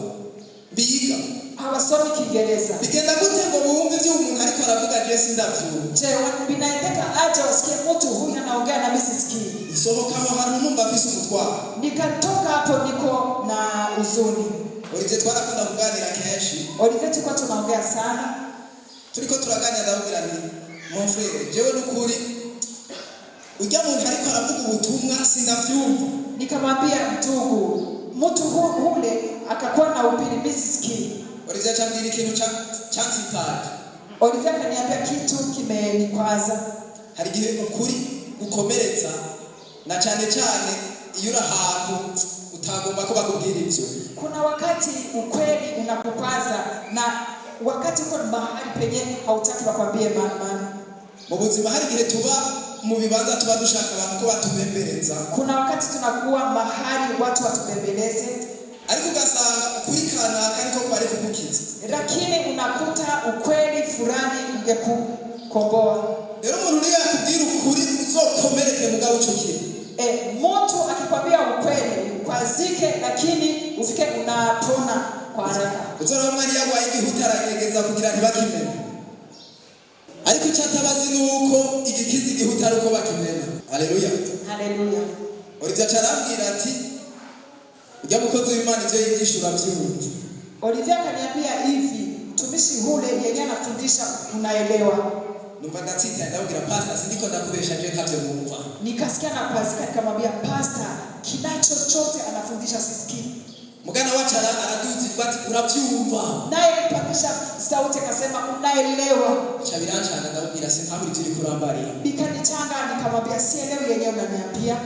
Biga. Hawasomi Kiingereza. Bigenda gute ngo bumve ibyo umuntu ariko aravuga je sindavyumva. Je, binaiteka aje wasikie mtu huyu anaongea na mimi sisikii. Isohoka aho hari numva afise umutwaro. Nikatoka hapo niko na huzuni. Olivier twarakunda kuganira kenshi. Olivier tulikuwa tunaongea sana. Turiko turaganira ndabwira nti mon frère jewe n'ukuri ujya muntu ariko aravuga ubutumwa sindavyumva. Nikamwambia ndugu, mtu hule akakuwa na upili mimi sisikii. Olivier chambiri ikintu chansitaka. Olivier kaniambia kitu kimenikwaza. Hari igihe ukuri gukomeretsa na cyane cyane iyo uri ahantu utagomba ko bakubwira ibyo. Kuna wakati ukweli unakukwaza na wakati uko mahali penye hautaki bakwambie maana. Mu buzima hari igihe tuba mu bibanza tuba dushaka abantu ko batubembereza. Kuna wakati tunakuwa mahali watu watubembeleze. Ariko ugasanga ukuri kanaka ariko kwari kugukiza. Lakini unakuta ukweli fulani ungekukomboa. Rero umuntu niyo yakubwira ukuri uzokomereke mugabo uco kintu. Mtu akikwambia ukweli kwazike lakini ufike unapona kwa haraka. Uzora mwari yagwaye igihutaragegeza kugira ntibakimene. Ariko cyatabazi nuko igikizi igihutara uko bakimena. Haleluya. Haleluya. Olivier arambwira ati ujya mukozi w'Imana ibyo yigisha urabyumva. Olivier akaniambia hivi, mtumishi hule yenyewe anafundisha unaelewa. Numva ndatsita ndabwira pastor sindiko ndakubesha je kabyo mwumva. Nikasikia na kwazika nikamwambia pastor kinacho chote anafundisha sisikii. Mugana wacu araduzi twati urabyumva. Naye alipandisha sauti akasema unaelewa. Chabiranchana ndabwira sintaburi turi kurambarira. Nikanichanga nikamwambia sielewi yenyewe unaniambia.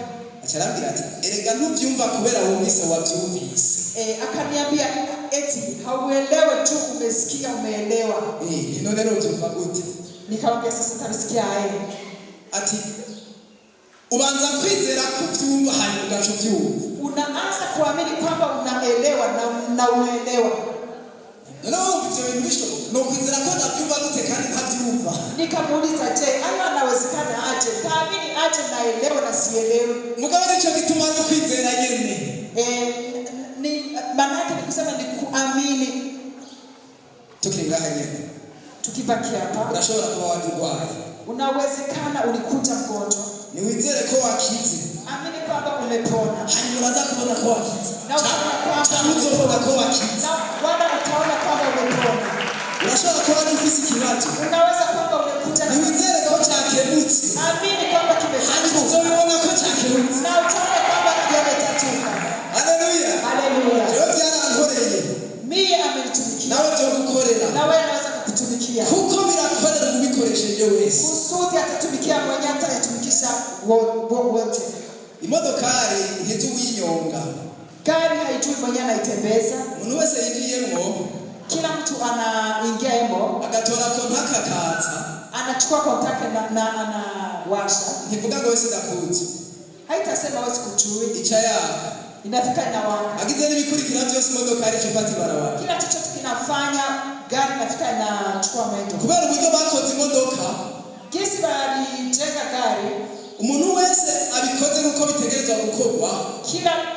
Acharambira ati erega ntubyumva kubera wumvise wabyumvise. Akaniambia eti hauelewe tu umesikia umeelewa. None rero ubyumva gute? Nikamwambia sasa tabisikia aye. Ati ubanza kwizera kubyumva hanyuma ugacubyumva. Unaanza kuamini kwamba unaelewa na unaelewa. Ndio ibyo bintu bisho no kwizera ko ndabyumva gute kandi ntabyumva. Nikamuuliza je, hayo anawezekana aje? Taamini aje naelewa na sielewi. Mugabo nico gituma no kwizera nyene. Ni maana yake ni kusema ni kuamini. Tukinga nyene. Tukibaki hapa. Unashobora kuba wadurwaye. Unawezekana ulikuta mgonjwa. Ni wizere ko wakize. Amini kwamba umepona. Hanyuma unaanza kuona ko wakize. Na unaona kwamba unaona ko wakize. Na wala utaona kwamba umepona. Unashobora kuba ufise ikibazo. Unaweza kwamba umekuta ni wizere ko cyakemutse. Amini kwamba kimetatuka. Unaona ko cyakemutse. Na utaona kwamba kimetatuka. Haleluya. Haleluya. Ndio byarankoreye. Mimi amenitumikia. Nawe byo gukorera. Na wewe unaweza kukutumikia. Kuko birakorera mu bikoresheje wese. Kusudi atatumikia mwenye atatumikisha wote. Imodokari ntitu winyonga. Gari haijui mwenye anaitembeza. Umuntu wese yinjiyemo. Kila mtu anaingia hemo. Agatora kontaka kaza. Anachukua kontaka na anawasha. Ntivuga ngo wese ndakuzi. Haitasema wese kujui. Icha yaka. Inafika inawaka. Agize n'ibikurikira byose imodokari chipati barawaka. Kila chochote kinafanya gari inafika inachukua mwendo. Kubera uburyo bakoze imodoka. Kisi balijenga gari. Umuntu wese abikoze nkuko bitegerezwa gukorwa.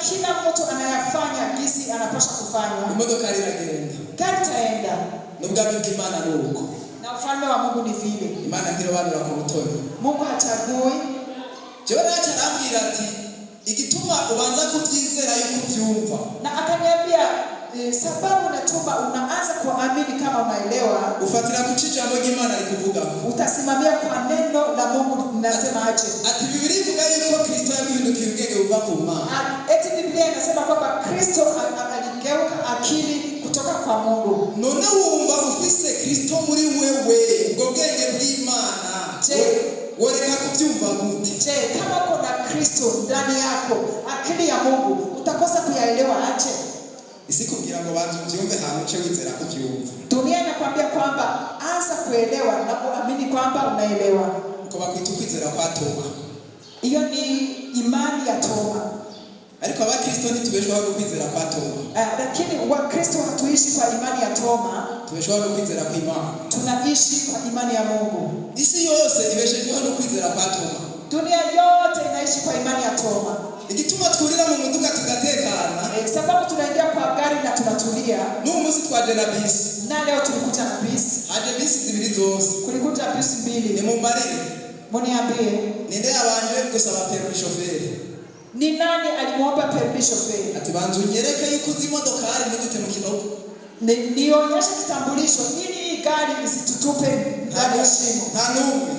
Kila mtu anayafanya kisi anapaswa kufanya. Imodoka iragenda. Gari taenda. N'ubwami bw'Imana nuko. Na ufalme wa Mungu ni vile. Imana ntirobanura ku butoni. Mungu hachagui. Jewe nacarambwira ati igituma ubanza kubyizera yuko byumva. Na akaniambia sababu natuma unaanza kuamini kama unaelewa. Ufatira ku cijambo ry'Imana rikuvuga. Utasimamia kwa neno la Mungu linasema aje. Ati Biblia ivuga yuko Kristo yabihindukiye ubwenge buva ku Mana. Eti Biblia inasema kwamba Kristo aligeuka akili kutoka kwa Mungu. None wumva ufise Kristo muri wewe ubwo bwenge bw'Imana. Woreka kubyumva gute? Je, kama kuna Kristo ndani yako, akili ya Mungu, utakosa kuyaelewa aje? Isikubwira ngo bantu byumve hano cyo wizera kubyumva. Dunia inakwambia kwamba anza kuelewa na kuamini kwamba unaelewa. Uko bakwita kwizera kwa Toma. Hiyo ni imani ya Toma. Ariko abakristo ntitubeshwaho no kwizera kwa Toma. Lakini wakristo hatuishi kwa imani ya Toma. Tubeshwaho no kwizera kwa Imana. Tunaishi kwa imani ya Mungu. Isi yose ibeshejweho no kwizera kwa Toma. Dunia yote inaishi kwa imani ya Toma. Igituma twurira mu muduga tugatekana. Sababu tunaingia kwa gari na tunatulia. N'umunsi twaje na bisi. Na leo tulikuja na bisi. Haje bisi zibiri zose. Kulikuja bisi mbili. Ni mumbarire. Muniambie. Ninde abanje gusaba permis chauffeur? Ni nani alimuomba permis chauffeur? Ati banzu nyereke yuko uzi imodokari ntugite mu kinogo. Nionyeshe kitambulisho ili gari isitutupe ndani ya shimo. Nta numwe.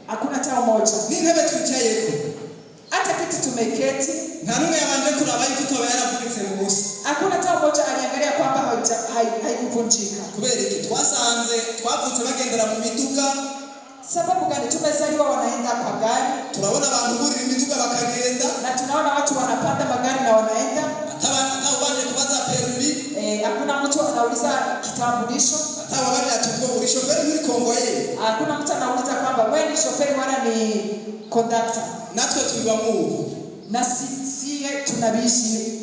Hakuna hata mmoja. N'intebe twicayeko. Hata kiti tumeketi. Nta numwe yabanje kuraba yuko toba yaravunitse mu busa. Hakuna hata mmoja aliangalia kwamba haikuvunjika. Kubera iki twasanze twavutse bagendera mu miduga. Sababu gani? Tumezaliwa wanaenda kwa gari. Turabona abantu burira imiduga bakagenda. Na tunaona watu wanapanda magari na wanaenda. Hata ubanje kubaza permis. Hakuna mtu anauliza kitambulisho. Hata ubanje atubwo uri chauffeur muri konvoye. Hakuna mtu anauliza kwamba wewe ni chauffeur wala ni conductor. Natwe tubiba mu. Na siye tunabishi.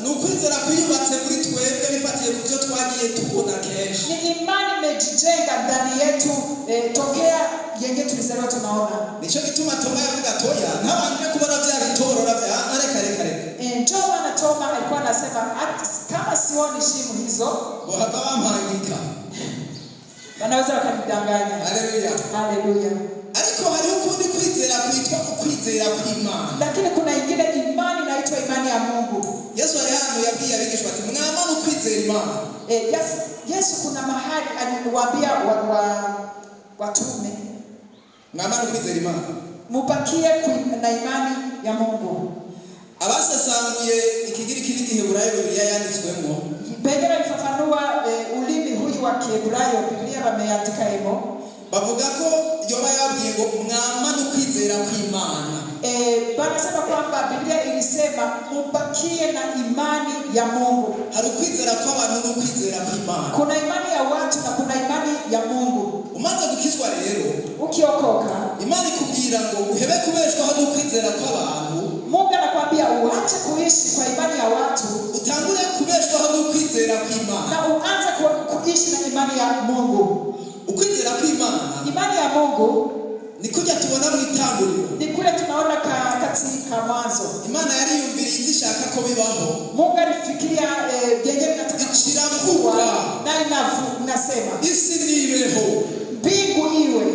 Nukwizera kuyubatse muri twebwe bifatiye ku byo twagiye tubona kenshi. Ni imani imejijenga ndani yetu tokea yenge tulizaliwa tunaona. Nico gituma Toma yavuga toya ntabanje kubona bya bitorora bya areka. Toma alikuwa anasema kama sioni shimo hizo bohava bampangika. wanaweza wakanidanganya. Haleluya. Haleluya. Ariko hariho ukundi kwizera kwitwa ukwizera kw'Imana. Lakini kuna ingine imani inaitwa imani ya Mungu. Yesu alihanuye yabwiye abigishwa ati mwamana ukwizera Imana. Yesu kuna mahali aliwaambia watume mwamana ukwizera Imana, mubakie na imani ya Mungu. Abasesanguye ikigiriki n'igiheburayo Bibiliya yanditswemo, Biblia ilifafanua ulimi huyu wa Kiebrania Biblia wameandikamo, bavuga ko yoba yabwiye ngo mwamana ukwizera kw'Imana. Banasema kwamba Biblia ilisema mubakie na imani ya Mungu. Hari ukwizera kw'abantu n'ukwizera kw'Imana. Kuna imani ya watu na kuna imani ya Mungu. Umaze gukizwa rero, ukiokoka, Imana ikubwira ngo uhebe kubeshwaho n'ukwizera kw'abantu. Mungu anakuambia uache kuishi kwa imani ya watu, utangure kubeshwaho n'ukwizera kw'Imana. Na uanze kuishi na imani ya Mungu. Ukwizera kw'Imana, imani ya Mungu ni kujya tubona mu itanguriro. Ni kule tunaona katika mwanzo. Imana yariyumvira itishaka ko bibaho. Mungu alifikiria yenyewe nataka kiravuga na inasema isi nibeho, mbingu iwe.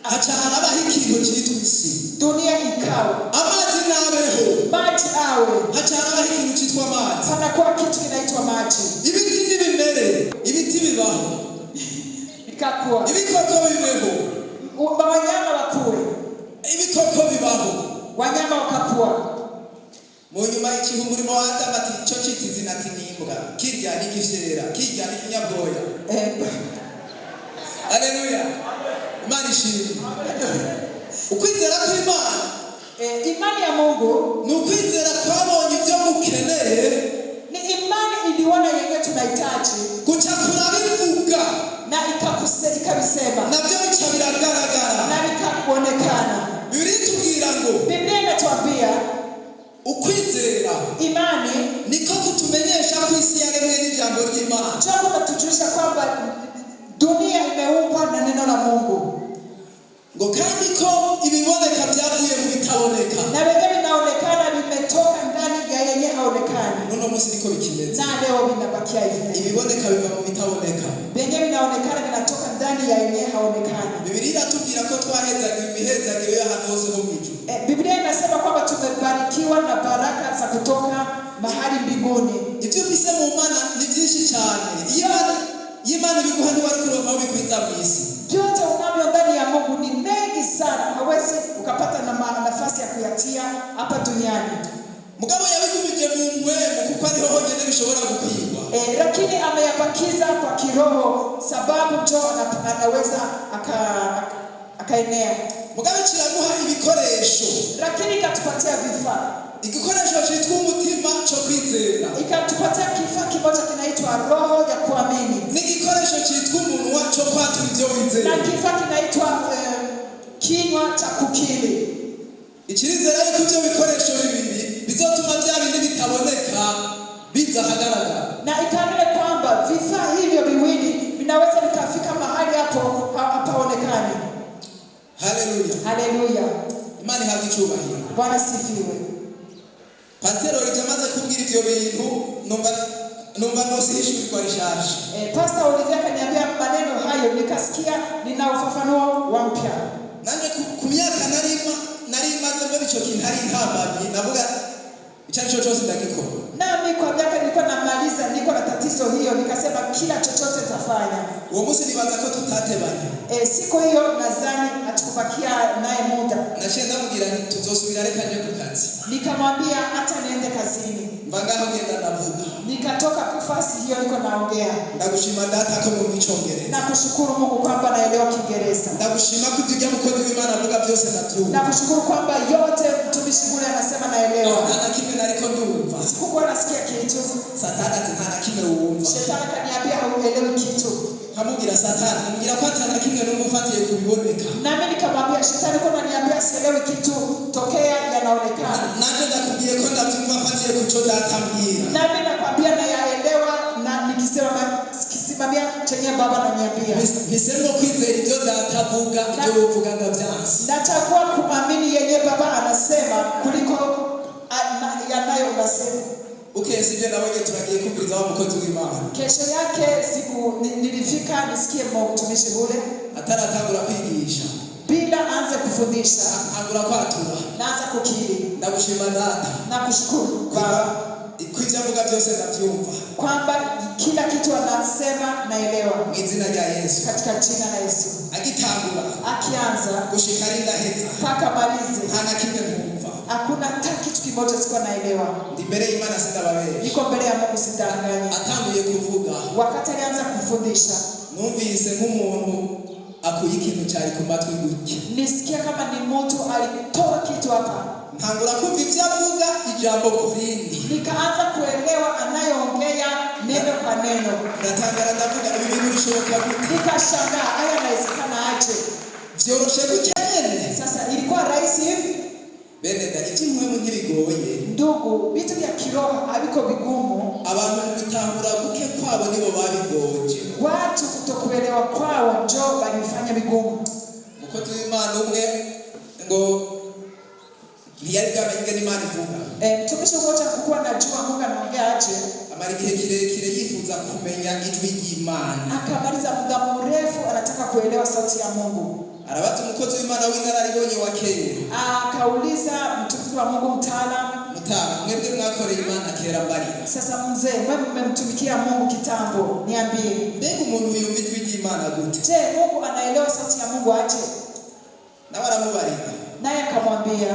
Haca harabaho ikintu cyitwa isi. Dunia ikawa. Amazi nabeho, maji awe. Haca harabaho ikintu cyitwa amazi. Panakuwa kitu kinaitwa maji. Ibiti n'ibimere, ibiti bibaho. Ikakuwa. Ibikoko bibeho, wanyama wakuwe. Ibikoko bibaho, wanyama wakakuwa. Mu nyuma y'ikihumurimo wa Adamu ati cyo citi izina ati n'imbwa, kirya n'igifyera, kirya n'ikinyabwoya. Haleluya. Imana ishimwe. Ukwizera kw'Imana, imani ya Mungu ni ukwizera kwabonye ibyo mukeneye, ni imani iliona yenyewe tunahitaji, guca kurabivuga na ikabisema, nabyo bica biragaragara na bikaonekana. Biblia itubwira ngo, Biblia inatuambia ukwizera imani niko kutumenyesha ko isi yaremwe n'ijambo ry'Imana. Jambo natujulisha kwamba dunia imeumbwa na neno la Mungu. Ngo kandi ko ibiboneka byavuye mu bitaboneka, na wenyewe vinaonekana vimetoka ndani ya yenye haonekani. Uno munsi niko bikimeze. Na leo vinabakia hivi. Ibiboneka biva mu bitaboneka. Wenyewe vinaonekana vinatoka ndani ya yenye haonekani. Biblia inatubwira ko twahezaga imihezagiro y'ahantu hose ho mw'ijuru. Biblia inasema kwamba tumebarikiwa na baraka za kutoka mahali mbinguni. Ibyo ufise mu Mana ni byinshi cyane. Imana biguha ntiwari kuronka aho bikwiza mu isi. Vyote unavyo ndani ya Mungu ni mengi sana, hawezi ukapata nafasi ya kuyatia hapa duniani. Mugabo yabigumije mu mwemu kuko ariho honyine bishobora gukwirwa. Lakini ameyapakiza kwa kiroho, sababu ndio anaweza akaenea. Mugabo kiraguha ibikoresho, lakini ikatupatia vifaa. Igikoresho cyitwa umutima cyo kwizera, ikatupatia kifaa kimoja kinaitwa roho ya kuamini. N'igikoresho cyitwa umunwa cyo kwatura ibyo wizera, na kifaa kinaitwa kinywa cha kukiri. Ikirizera yuko ibyo bikoresho bibiri bizotuma bya bindi bitaboneka biza hagaragara. Na ikaamini kwamba vifaa hivyo viwili vinaweza vikafika mahali hapo hapaonekani. Haleluya. Haleluya. Imani ihabwe icyubahiro. Bwana sifiwe. Pastor Olivier amaze kubwira ibyo bintu numva nosihishurikwa rishaje. Pastor Olivier kaniambia maneno hayo nikasikia nina ufafanuo wa mpya. Nanje ku myaka nari maze mbona icyo kintu ari intambamyi, navuga icyo cyose ndagikora. Nami kwa miaka nilikuwa namaliza, niko na tatizo hiyo, nikasema kila chochote nitafanya. Uwo munsi nibaza ko tutatebanye. Siku hiyo nadhani atakubakia naye muda. Naciye ndamubwira nti tuzosubira reka nje ku kazi. Nikamwambia hata niende kazini. Mvangaho ngenda ndavuga. Nikatoka kufasi hiyo niko naongea. Ndagushima data ko mu Icyongereza. Nakushukuru Mungu kwamba naelewa Kiingereza. Ndagushima ko ibyo mukozi w'Imana avuga byose nabyumva. Nakushukuru kwamba yote mtumishi yule anasema naelewa. Hana kimwe nariko ndumva. Sikuwa nasikia kitu. Satani ati hana kimwe wumva. Shetani kaniambia hauelewi kitu. Kamubwira Satani, mbwira ko atana kimwe n'umufatiye kubiboneka. Nami nikamwambia Shetani kwa naniambia sielewi kitu tokea yanaonekana. Nanje ndakubwiye ko ndabyumva afatiye kuco data mbwira. Nami nakwambia na yaelewa na nikisimamia chenye baba ananiambia. Nisemo kwizera ibyo data avuga, ibyo uvuga ndavyansi. Nachagua kuamini yenye baba anasema kuliko yanayo unasema. Okay, bukeye sije nabonye turagiye kumviriza wa mukozi w'Imana. Kesho yake siku nilifika nisikie mtumishi ule ataratangura kwigisha bila anze kufundisha, angura kwatura naanza kukiri, ndagushima data na kushukuru kwa kwija vuga byose ndavyumva kwamba kila kitu anasema naelewa mu izina rya Yesu, katika jina la Yesu. Agitangura Akianza gushika rinda heza mpaka malize, hana kimwe mwumva, hakuna hata kitu kimoja siko naelewa. ndi mbere y'Imana sindababere, Niko mbele ya Mungu sidanganya. atanguye kuvuga Wakati alianza kufundisha, numvise nk'umuntu akuye ikintu cyari ku matwi gutya, nisikia kama ni mtu alitoa kitu hapa, ntangura kumva ibyo avuga ijambo kurindi, nikaanza kuelewa anayoongea neno kwa neno. ndatangara ndavuga ibi bintu bishoboka gute, Nikashangaa haya inawezekana aje? vyoroshe gute nyene? Sasa ilikuwa rahisi hivi? Bene da ivy'imwemu ntibigoye, Ndugu, vitu vya kiroho haviko vigumu. abantu bitahura guke kwabo nibo babigoje. Watu kutokuelewa kwao njo walifanya vigumu. Mukozi w'Imana umwe ngo ntiyari bwamenye n'Imana ivuga, Mtumishi mmoja kukuwa najua Mungu anaongea aje, amara igihe kirekire yifuza kumenya ijwi ry'Imana, akamaliza muda mrefu anataka kuelewa sauti ya Mungu. arabaza umukozi w'Imana w'inararibonye wa kera, Akauliza mtumishi wa Mungu mtaalamu, mutara mwebwe mwakoreye Imana kera mbarira, sasa mzee, wewe mmemtumikia Mungu kitambo, niambie, mbega umuntu yumva ijwi ry'Imana gute? je, Mungu anaelewa sauti ya Mungu aje? nawe aramubarira, Naye akamwambia,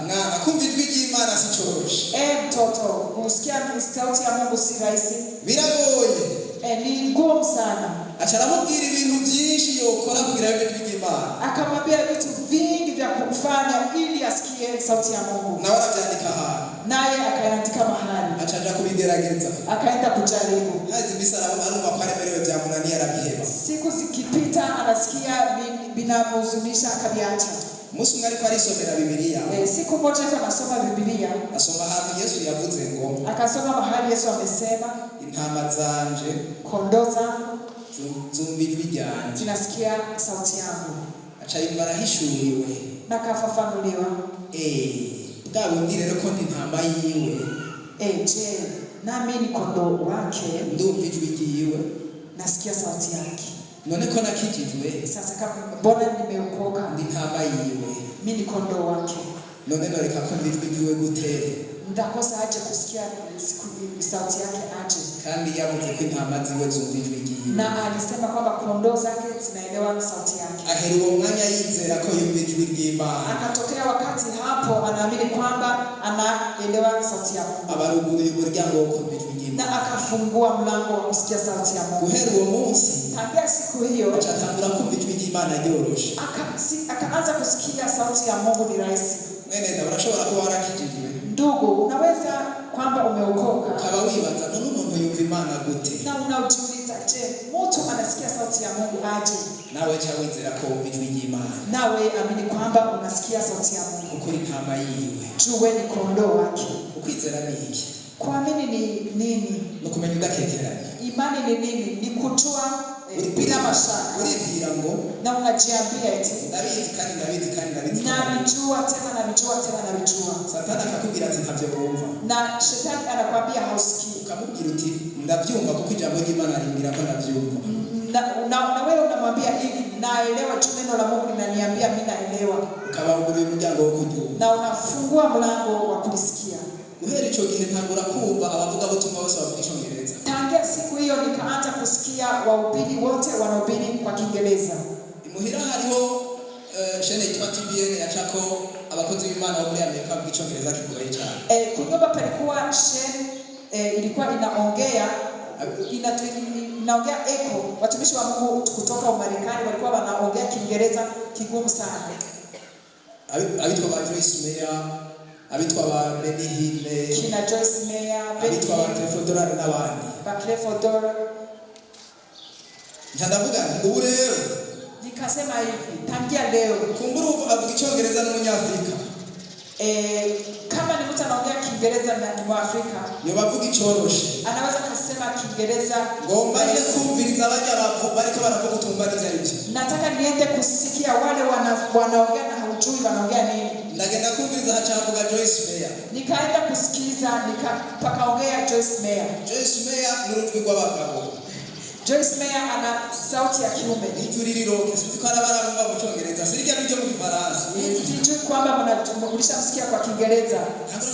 mwana kumva ijwi ry'Imana si coroshe, mtoto, kusikia sauti ya Mungu si rahisi, biragoye. ni ngumu sana. Aca aramubwira ibintu byinshi yokora kugira ngo ijwi ry'Imana, Akamwambia vitu vingi vya kufanya ili asikie sauti ya Mungu, nawe arabyandika ahantu, naye akaandika mahali, aca aja kubigerageza. akaenda kujaribu. hazi imisara arumva ko aremerewe byamunaniye arabiheba. Siku zikipita anasikia binamhuzunisha, akaviacha. Umunsi umwe ariko arisomera Bibiliya, Siku moja anasoma Biblia, asoma ahantu Yesu yavuze ngo akasoma mahali Yesu amesema, intama zanje kondoo zangu zumva ijwi ryanje, zinasikia sauti yangu. aca yumva arahishuriwe, Na kafafanuliwa, bwa bundi rero ko ndi intama yiwe, je, nami ni kondoo wake, ndumva ijwi ryiwe, nasikia sauti yake. none ko nakijijwe, Sasa kama mbona nimeokoka, ndi intama yiwe, mimi ni kondoo wake, none noreka ko ndi ijwi ryiwe gute? ndakosa aje kusikia sauti yake aje? kandi yavuze ko intama ziwe zumva ijwi ryiwe, Na alisema kwamba kondoo zake zinaelewa sauti yake. ahera uwo mwanya yizera ko yumva ijwi ry'Imana, Akatokea wakati hapo anaamini kwamba anaelewa sauti ya Mungu, abaruguruye umuryango wo kumva ijwi ry'Imana. na akafungua mlango wa kusikia sauti ya Mungu. Guhera uwo munsi Tangia siku hiyo aca atangura kumva ijwi ry'Imana ryoroshe. akaanza kusikia sauti ya Mungu ni rahisi. Mwene da urashobora kuba warakijijwe, Ndugu, unaweza kwamba umeokoka ukaba wibaza none umuntu yumva Imana gute? na unajiuliza, je, mtu anasikia sauti ya Mungu aje? Nawe ca wizera ko wumva ijwi ry'Imana, Nawe amini kwamba unasikia sauti ya Mungu. kuko uri intama yiwe. Juwe ni kondoo wake. Ukwizera ni iki? Kuamini ni nini? Ni ukumenya udakekeranya, Imani ni nini? Ni kujua bila mashaka, uribwira ngo na unajiambia eti ndabizi kandi ndabizi kandi ndabizi, navijua tena navijua tena navijua. Satani akakubwira ati ntavyo wumva, Na shetani anakwambia hausikii, ukamubwira uti ndabyumva kuko ijambo ry'Imana rimbwira ko ndabyumva. na wewe unamwambia hivi, naelewa tu, neno la Mungu linaniambia mimi naelewa, Ukabagurira umuryango wo kuryumva, na unafungua mlango wa kulisikia. guhera ico gihe ntangura kumva abavugabutumwa bose bavuga icongereza. Tangia siku hiyo nikaanza kusikia wahubiri wote wanahubiri kwa Kiingereza. Imuhira hariho shene yitwa TBN yacako abakozi b'Imana bo muri Amerika bavuga icongereza kigoye cyane. Kunyumba palikuwa ilikuwa inaongea echo. Watumishi wa Mungu kutoka Umarekani walikuwa wanaongea Kiingereza kigumu sana. Abitwa ba Joyce Meyer, abitwa ba Benny Hinn, Kina Joyce Meyer, abitwa ba Clifford Dollar n'abandi. ba Clifford Dollar. Ndavuga ubu rero Nikasema hivi, tangia leo kumbura avuga icongereza n'umunyafrika, kama ni mtu anaongea Kiingereza na ni Mwafrika, yo bavuga icoroshe, anaweza kusema Kiingereza ngomba ye kumviriza abajya bariko baravuga utumva n'ivyo arivyo. nataka niende kusikia wale wanaongea na hujui wanaongea nini. ndagenda kumviriza hacavuga Joyce Meyer. Nikaenda kusikiza pakaongea Joyce Meyer. Joyce Meyer ni urujwi rw'abagabo. Joyce Meyer ana sauti ya kiume. Ijuririroke situkara barabumva mu Cyongereza sirya bijyo mu Kifaransa. Sijui kwamba mnamshasikia kwa Kiingereza.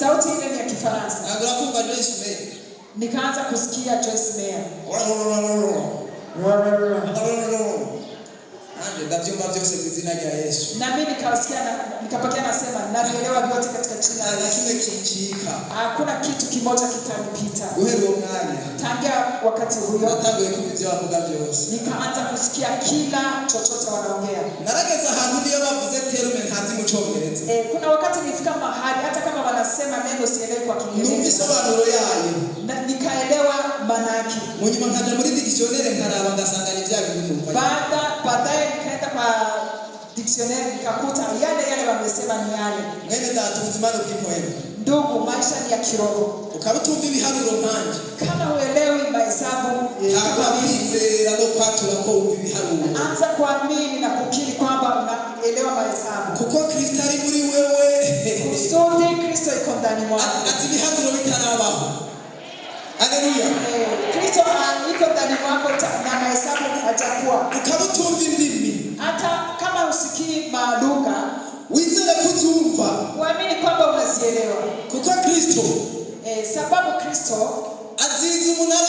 Sauti ile ni ya Kifaransa. Nagura kumva Joyce Meyer. Nikaanza kusikia Joyce Meyer. Ande ndavyumva byose bizina rya Yesu. Na mimi nikasikia nikapokea nasema naelewa vyote katika jina la Yesu. Kimwe kinchika. Hakuna kitu kimoja kitanipita. Guhera uwo mwanya. Tangia wakati huo. Natanguye kumva ibyo bavuga byose. Nikaanza kusikia kila chochote wanaongea. Narageze ahantu niyo bavuze terume ntazi mu Cyongereza. Kuna wakati nilifika mahali hata kama wanasema neno sielewi kwa Kiingereza. Numbisobanuro yayo. Nikaelewa maana yake. Munyuma nkaja muri dictionnaire nkaraba ngasanga ni bya bintu numva. Baadaye nikaenda kwa dictionnaire nikakuta yale wamesema ni yale. Mwene data ubuzima bw'impohero. Ndugu, maisha ni ya kiroho. Ukabutumva ibiharuro nkanje. Kama uelewi mahesabu, ntabwo kwizera no kwatura ko wumva ibiharuro. Anza kuamini na kukiri kwamba unaelewa mahesabu. Kuko Kristo ari muri wewe. Kusudi Kristo iko ndani mwako. Ati ibiharuro bitarabaho. Haleluya. Kristo iko ndani mwako na mahesabu hatakuwa. Ukabutumva indimi. Hata kama usikii maduka, wizere kuzumva. Uamini kwamba unazielewa. Kuko Kristo. Sababu Kristo azizi umunara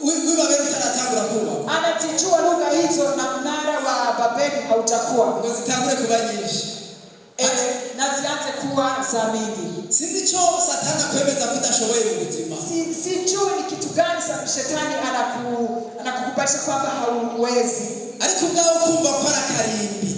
w'Ibabeli utaratangura kuba. Anatijua lugha hizo na mnara wa Babeli hautakuwa. Ngo zitangure kuba nyinshi. Na zianze kuwa za mingi. Sinzi cyo Satani akwemeza kudashoboye mu buzima. Sijui ni kitu gani shetani anakukubalisha kwamba hauwezi. Ariko ngaho kumva ko arakarimbi.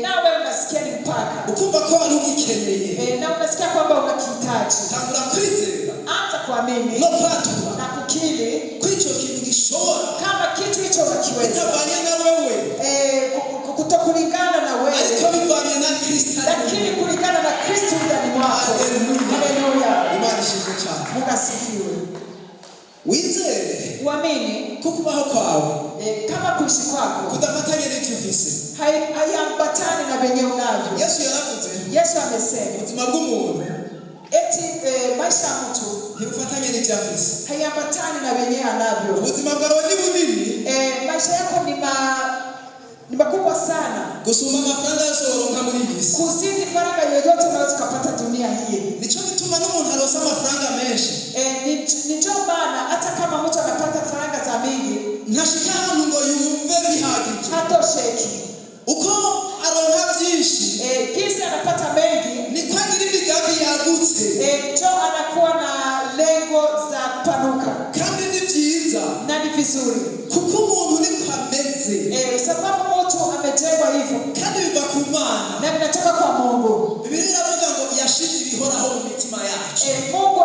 Nawe unasikia ni mpaka. Ukumva ko ari ugikeneye. Na unasikia kwamba unakihitaji. Tangura kwizera. Anza kuamini. No kwatura. Na kukiri. Kwicho kintu gishobora. Kama kitu hicho unakiweza. Bitabanye na wewe. Kutokulingana na wewe. Ariko bivanye na Kristo. Lakini kulingana na Kristo ndani mwako. Haleluya. Imani shije cyane. Mungu asifiwe. Wizere. Uamini kukubaho kwawe. Kama kuishi kwako kudafatanye n'icyo ufise. Hayambatani na benye unavyo. Yesu yaravuze. Yesu amesema. Ubuzima bw'umuntu. Eti maisha ya mtu ntibufatanye n'icyo afise. Hayambatani na benye anavyo. Ubuzima bwawe ni bunini. Maisha yako ni makubwa sana. Gusuma amafaranga yose woronka muri iyi si. Kuzidi faranga yoyote unaweza kupata dunia hii. Nico gituma n'umuntu arosa amafaranga menshi. Nicho maana hata kama mtu anapata faranga za mingi ntashika ahantu ngo yumve bihagije. Hatosheki. Uko aronka byinshi. Kisi anapata mengi. Ni kwa ngiri migambi yagutse. Cho anakuwa na lengo za kupanuka. Kandi ni byiza. Na ni vizuri. Kuko umuntu ni kwameze. Sababu mtu amejengwa hivyo. Kandi biva ku Mana. Na vinatoka kwa Mungu. Biblia inavuga ngo yashize ibihoraho mu mitima yacu. Mungu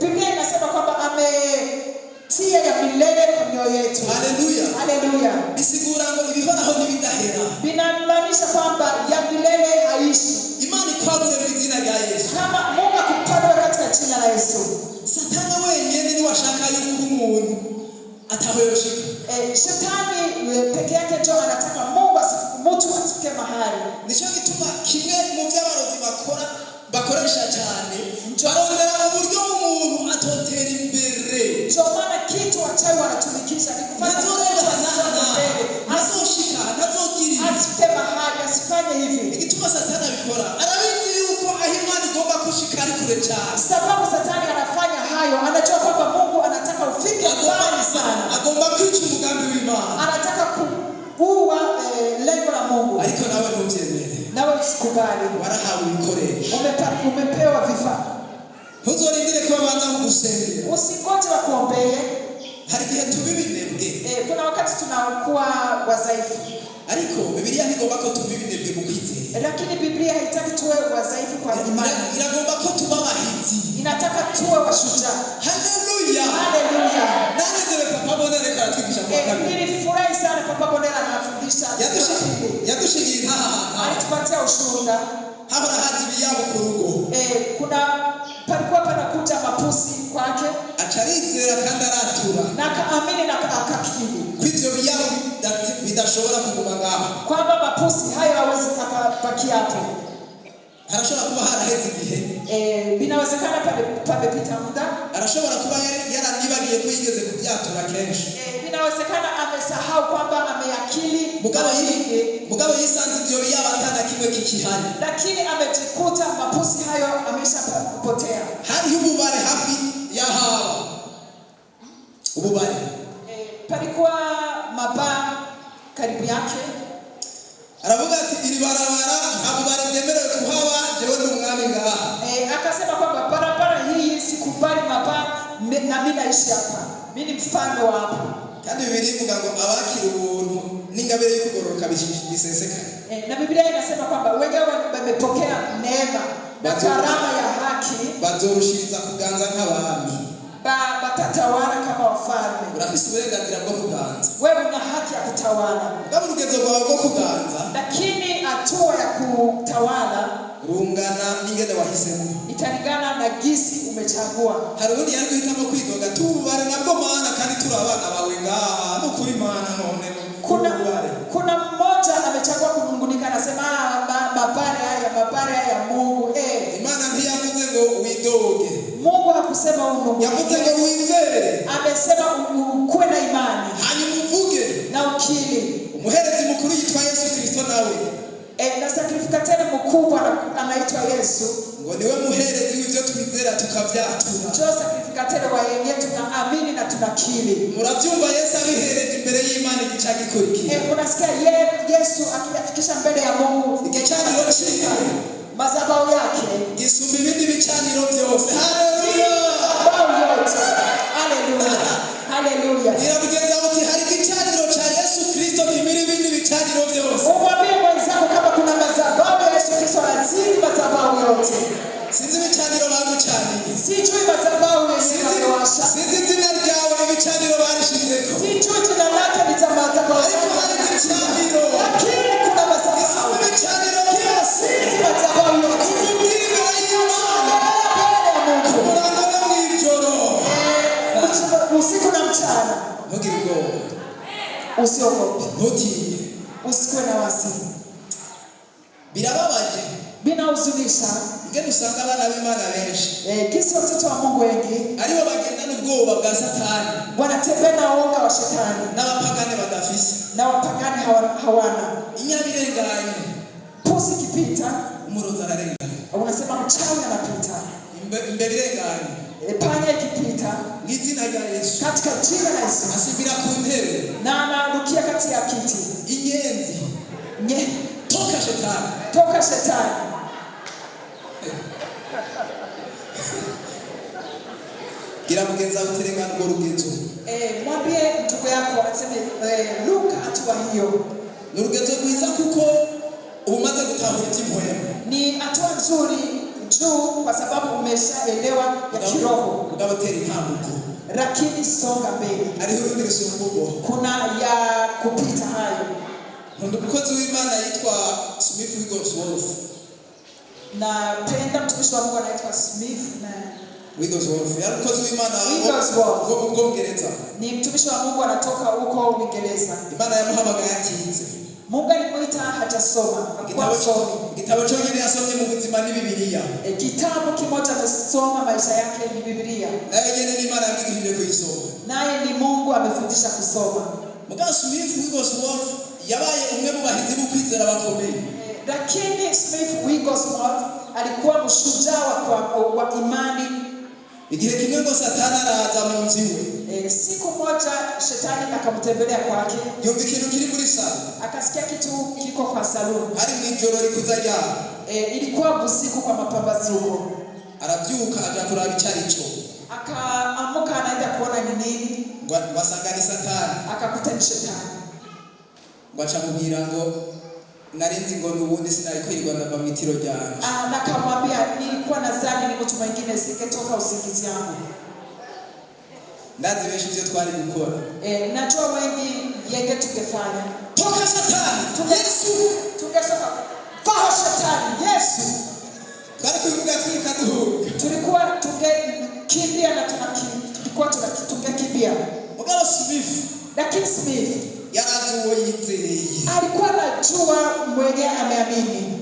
Biblia inasema kwamba ametia ya milele kwa mioyo yetu. Haleluya. Haleluya. Bisigura ngo ibihoraho ntibidahera. Binamaanisha kwamba ya milele haishi. Imani kwagure mu izina rya Yesu. Kama Mungu akupanua katika jina la Yesu. Satani wenyine ni washaka yuko umuntu atahoyoshika. Shetani peke yake ndio anataka mtu asifike mahali. Nico gituma kimwe mu by'abarozi bakoresha cyane barondera uburyo umuntu atotera imbere. Ndio maana kitu wachawi wanatumikisha ni kufanya asifike mahali, asifanye hivi. Igituma Satani abikora arabizi yuko aho Imana igomba kushika ari kure cyane. Sababu Satani anafanya hayo, anajua kwamba Mungu anataka ufike mbali sana. Agomba kwica umugambi w'Imana. Anataka kuua lengo la Mungu. Ariko nawe ntubyemere. Nawe usikubali. Warahawe ibikoresho. Umepewa vifaa. Ntuzorindire ko babanza kugusengera. Usingoje wakuombee. Hari igihe tubibinebwe. Kuna wakati tunakuwa wadhaifu. Ariko Biblia ntigomba ko tubibinebwe mu kwizera. Lakini Biblia haitaki tuwe wadhaifu kwa imani. Iragomba ko tuba abahizi. Inataka tuwe washujaa. Haleluya. Haleluya. Nanezere Papa Bonere karatwigisha kwa kabiri. Nilifurahi sana Papa Bonere anafundisha. Yadushigiye ntaha. Alitupatia ushuhuda. Hahora hazi biyabo ku rugo. Palikuwa panakuja mapusi kwake. Acharizera kandi aratura. Na akaamini na akakiri. Kwivyo biyabo bidashobora kuguma ngaho. Kwamba mapusi hayo hawezi akabaki hapo. Arashobora kuba haraheze igihe. Binawezekana pamepita muda. Arashobora kuba yaranibagiye ko yigeze kubyatura kenshi. Binawezekana amesahau kwamba ameakili mugabo yisanze ibyo yabatana kimwe kikihari. Lakini amejikuta mapusi hayo ameshapotea. Hari ububare hafi ya hawa. Ububare. Palikuwa maba karibu yake. Aravuga ati iri barabara ntabwo baremerewe kuhaba jewe n'umwami ngaha. Akasema kwamba barabara hii sikubali maba na mimi naishi hapa. Mimi ni mfalme wa hapa. Kandi Biblia ivuga ngo abakira ubuntu n'ingabire yo kugororoka bisesekana. Na Biblia inasema kwamba wenyewe wamepokea neema na karama ya haki bazorushiriza kuganza nk'abami. Batatawala kama wafalme. Urafise uburenganzira bwo kuganza. Wewe una haki ya kutawala. Kama urugezo rwawe rwo kuganza, lakini hatua ya kutawala rungana n'ingene wahisemo. Italingana na gisi umechagua. Hari ubundi yari guhitamo kwidoga tubare nabwo mana kandi turi abana bawe ngaha no kuri mana none. Kuna mmoja amechagua kunungunika anasema mabare haya Mungu Imana ntiyavuze ngo widoge. Mungu hakusema unungunike. Yavuze ngo wizere. Amesema ukuwe na imani. Hanyuma uvuge na ukili. Umuherezi mukuru yitwa Yesu Kristo nawe. Na sacrificateri mkubwa anaitwa Yesu. Ngo niwe muherezi w'ivyo twizera tukavyatura. Jo sacrificateri wa yenye tunaamini na tunakili. Muravyumva Yesu abihereje imbere y'Imana igica gikurikira. Unasikia Yesu akiyafikisha mbele ya Mungu igicaniro cyiwe. Mazabao yake gisumba ibindi bicaniro byose. Haleluya. Haleluya. Haleluya. Irabigeza uti hari igicaniro cha Yesu Kristo kimira ibindi bicaniro byose. Umwambie mwenzako kama kuna mazabao ya Yesu Kristo lazima mazabao yote. Sinzi bicaniro bagucaniye. Sijui mazabao yashiwasha. Sinzi zina ryawe ibicaniro barishizeko. Sijui jina lake litamaza. Ariko hari igicaniro. Lakini kuna mazabao. Ibicaniro byose. Mazabao yote. Usiku na mchana. Ntugire ubwoba. Usiogope. Ntutinye. Usikuwe na wasi. Birababaje. Binahuzunisha. Ngene usanga abana b'Imana benshi. Kisi watoto wa Mungu wengi. Aribo bagenda n'ubwoba bwa Satani. Wanatembea na uoga wa shetani. N'abapagani badafise. Na wapagani hawana. Inyabirenganye. Pusi kipita. Umurozi ararengana. Unasema mchawi anapita. Imbebirenganye. Panya ikipita. Ngizina rya Yesu. Katika jina la Yesu. Asibira ku ntebe. Na anarukia kati ya kiti. Inyenzi. Toka shetani. Toka shetani. Gira mugenza uterengana ngo rugezo. Mwambie ndugu yako aseme luka hatua hiyo. Nurugezo rwiza kuko umaze gutahura iby'impuhemu. Ni hatua nzuri juu kwa sababu umeshaelewa ya kiroho. Udabatera intambuko. Lakini songa mbele. Ariho urundi rusumbugo. Kuna ya kupita hayo. Umukozi w'Imana yitwa Smith Wigglesworth. Na penda mtumishi wa Mungu anaitwa Smith na Wigglesworth. Yari umukozi w'Imana wo Bwongereza. Ni mtumishi wa Mungu anatoka huko Uingereza. Imana yamuhamagaye atize. Mungu alimuita hajasoma. Igitabo cyonyine yasomye mu buzima ni Biblia. Kitabu kimoja amesoma maisha yake ni Biblia. Naye nyene ni Imana yamwigishije kuyisoma. Naye ni Mungu amefundisha kusoma. Mugabo Smith Wigglesworth yabaye umwe mu bahizi b'ukwizera bakomeye. Lakini Smith Wigglesworth alikuwa mshujaa wa imani. Igihe kimwe ngo Satani araza mu nzu iwe. Siku moja shetani akamtembelea kwake. Yumva ikintu kiri muri sala. Akasikia kitu kiko kwa saluni. Hari mw'ijoro rikuza ryabo. Ilikuwa usiku kwa mapambazuko. Arabyuka aja kuraba icarico. Akaamuka anaenda kuona ni nini. Ngo basanga ni Satani. Akakuta ni shetani. Baca mubwira ngo narinzi ngo nubundi sinari kwirirwa ndava mu itiro ryanje. Nakamwambia nilikuwa nadhani ni mtu mwingine singetoka usingizi yangu. Ndazi benshi ibyo twari gukora. Najua wengi yenge tungefanya. Toka Satani. Yesu. Tungesema faha shetani. Yesu. Twari kuvuga twiruka duhu. Tulikuwa tungekimbia na tulikuwa tungekimbia. Mugabo Smith. Lakini Smith yarazuwe yizeye. Alikuwa anajua mwenye ameamini.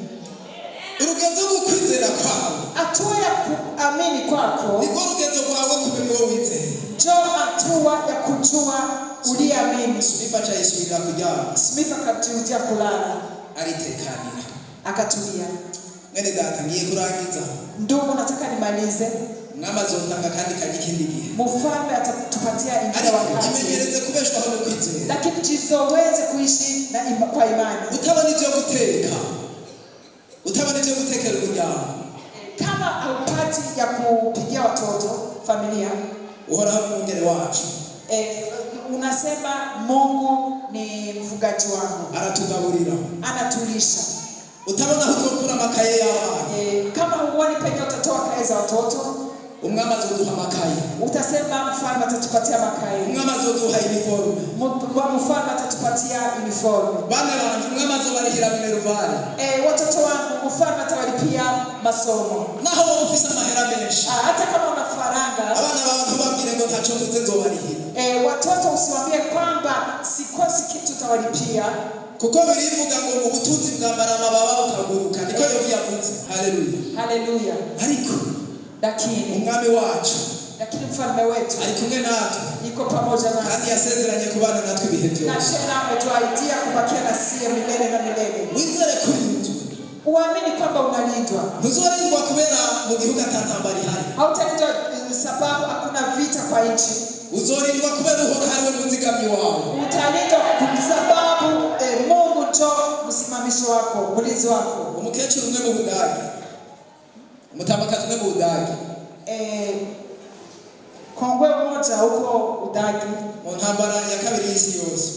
urugenzo rwo kwizera kwawe, hatua ya kuamini kwako niko urugenzo rwawe kumenya uwo wizera. ndio hatua ya kujua uliamini. Smifa cyayisubira kuryama, Smifa akajirudia kulala, aritekanira, akatulia. mwene data ngiye kurangiza. Ndugu, nataka nimalize. Mwama azotanga kandi kagikindi gihe. Mfalme atatupatia ingine wakati. Imenyereze kubeshwaho no kwizera. Lakini jizoweze kuishi na kwa imani. Utabona ivyo guteka. Utabona ivyo gutekera umuryango. Kama haupati ya kupigia watoto, familia, uhoraho mwungere wacu. Unasema Mungu ni mfugaji wangu. Aratugaburira. Anatulisha. Utabona hutokura makaye y'abana. Kama huoni penye utatoa kaye za watoto, umwami azoduha makaye. Utasema mfalme atatupatia makaye. Umwami azoduha uniform. Mfalme atatupatia uniform. Bana banje umwami azobarihira minervare. Watoto wangu mfalme atawalipia masomo. Naho ofisa mahera menshi. Hata kama una faranga. Abana bawe babwire ngo ntaco nzobarihira. Watoto usiwaambie kwamba sikosi kitu utawalipia. Kuko birivuga ngo ubutunzi bwambarama baba bukaguruka, niko yo yavuze. Haleluya. Haleluya. Ariko lakini umwami wacu, lakini mfalme wetu ari kumwe natwe, yuko pamoja nasi, kandi yasezeranye kubana natwe ibihe byose, na tena ametuahidia kubakia nasi milele na milele. Wizere kurindwa, uamini kwamba unalindwa. Ntuzorindwa kubera mu gihugu atantambara ihari. Hautalindwa sababu hakuna vita kwa nchi. Uzorindwa kubera uhora hariwe muzigamyi wawe. Utalindwa kwa sababu Mungu ndio msimamishi wako, mlinzi wako. Umukecuru umwe mu Budage, umutamakazi umwe mu Budage, kongwe moja huko Udagi, mu ntambara ya kabiri y'isi yose,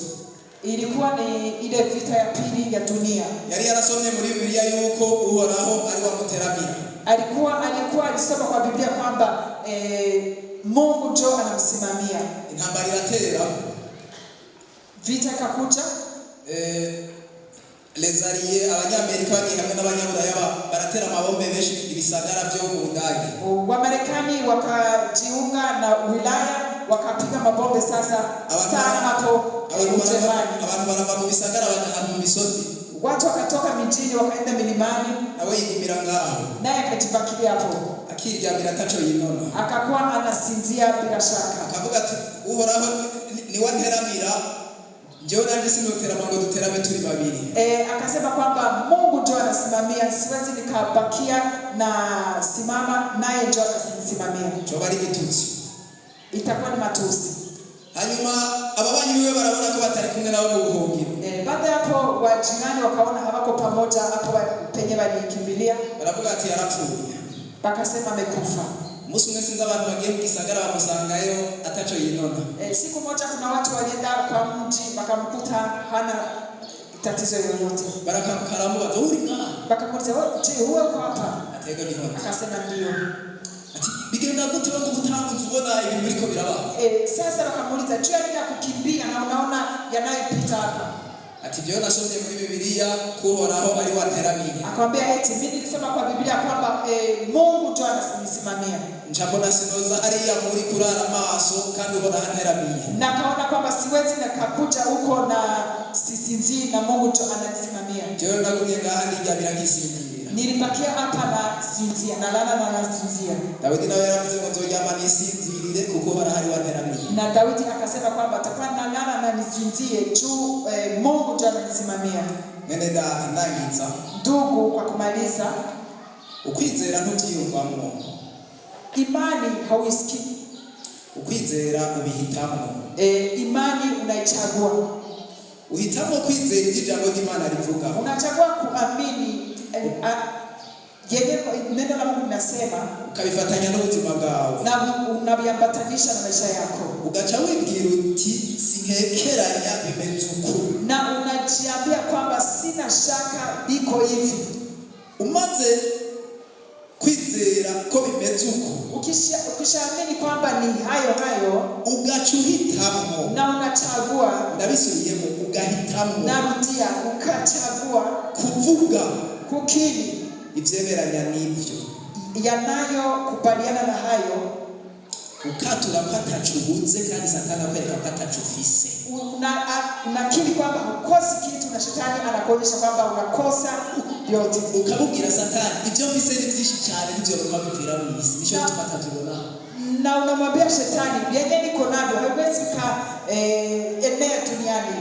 ilikuwa ni ile vita ya pili ya dunia. Yari yarasomye muri Bibiliya yuko uhoraho ari wamuteramira. Alikuwa alisoma kwa Biblia kwamba Mungu ndio anamsimamia. Intambara iratera, vita ikakuja, Lezariye abanyamerika bagiye hamwe n'abanyaburaya baratera amabombe benshi ibisagara byo mu Budage. Wamarekani wakajiunga na wilaya wakapiga mabombe sasa sana hapo Ujerumani. Abantu barava mu bisagara bajya mu misozi. Watu wakatoka mijini wakaenda milimani, nawe yigumira ngaho, naye akajibakilia hapo, akiryamira ataco yinona, akakuwa anasinzia bila shaka, akavuga ati uhoraho ni wanteramira, njyewe nanje sinotera ngo duterame turi babiri. Akasema kwamba Mungu ndio anasimamia, siwezi nikabakia na simama naye ndio anasimamia. Cyo bari gitutsi, itakuwa ni matusi. Hanyuma ababanyi biwe barabona ko batari kumwe nawe mu buhungiro. Baada hapo wajirani wakaona hawako pamoja hapo penye walikimbilia, baravuga ati yarapfuye, bakasema amekufa. Musi umwe sinza abantu bagiye mu gisagara bamusangayo ataco yinona. Siku moja kuna watu walienda kwa mji bakamkuta hana tatizo yoyote. Barakamukaramubaza uri ngaha, bakamuuliza je, wewe uko hapa? Atego ni hona. Akasema ndio. Ati bigenda gute ngo gutanguza ubona ibintu biriko biraba? Sasa bakamuuliza je, nini kukimbia na unaona yanayopita hapa? Ati byo nasomye muri Bibiliya ko uhoraho ari wanteramiye. Akamwambia eti mimi nilisoma kwa Biblia kwamba Mungu ndio ananisimamia. Njabona sinoza ariya muri kurara maso kandi ubona hanteramiye. Na kaona kwamba siwezi nikakuja huko na sisinzi na Mungu ndio ananisimamia. Jeo nagumye ngaha nijabira kisinzira. Nilibakia hapa na sinzia na lala na nasinzia. Dawidi nawe yaravuze ngo nzojyama nisinzirire kuko hari wanteramiye. Na Dawidi akasema kwamba atakuwa na lala na nisinzie tu Mungu ndio ananisimamia. Mwene data ndangiza. Ndugu, kwa kumaliza, ukwizera ntubyiyumvamo. Imani hauisikii. Ukwizera ubihitamo. Imani unaichagua. Uhitamo kwizera ijambo ry'Imana rivuga. Unachagua kuamini neno la Mungu linasema, ukabifatanya n'ubuzima bwawe, na unabiambatanisha na maisha yako, ugaca wibwira uti sinkekeranya bimeze uko, na unajiambia kwamba sina shaka biko hivi. Umaze kwizera ko bimeze uko, ukishaamini kwamba ni hayo, ugaca uhitamo, na unachagua, ndabisubiyemo, ugahitamo, narudia, ukachagua kuvuga, kukiri ivyemeranya n'ivyo, yanayo kubaliana na hayo, ukatura ko atacubuze kandi Satani akwereka ko atacufise. Unakiri kwamba ukosi kitu na Shetani anakuonyesha kwamba unakosa yote. Ukabubwira Satani ibyo mfise ni byinshi cyane n'ibyo bikabipfira mu isi. Nico tumatavibona. Na unamwambia shetani yenye niko navyo haiwezi enea duniani.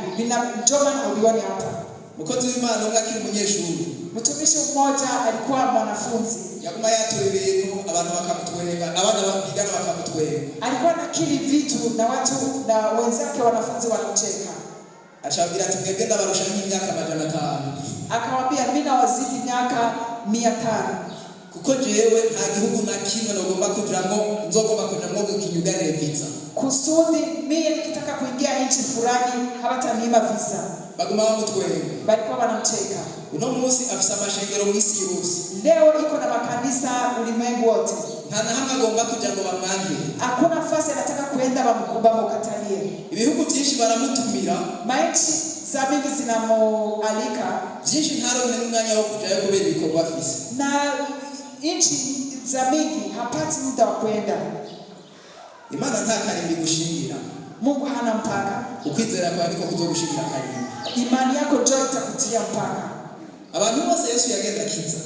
Njoma na ulioni hapa. Mukozi w'Imana umwe akiri umunyeshuri. Mtumishi mmoja alikuwa mwanafunzi. Yaguma yatura ibintu abantu bakamutwenga, abana bapigana bakamutwenga. Alikuwa nakili vitu na watu na wenzake wanafunzi wanamcheka. Ashabira ati mwebwe ndabarusha nk'imyaka 500. Akamwambia mimi nawazidi miaka 500. Kuko jewe nta gihugu na kimwe nogomba kujamo nzogomba kujamo kinyugarire visa. Kusudi mimi nikitaka kuingia nchi fulani hawataniima visa. Baguma bamutwenga. Balikuwa wanamcheka. Uno munsi afisa amashengero mu isi yose. Leo iko na makanisa ulimwengu wote. Nta na hamwe agomba kuja ngo bamwange. Hakuna nafasi anataka kuenda bamukatalie. Ibihugu byinshi baramutumira. Mainchi za mingi zinamualika. Byinshi ntaronke n'umwanya wo kujayo kubera ibikorwa afise. Na inchi za mingi hapati muda wa kwenda. Imana nta karimbi gushingira. Mungu hana mpaka. Ukwizera kwa niko kuzogushingira karimbi. Imani yako ndio itakutia mpaka. Abantu bose Yesu yagenda kiza.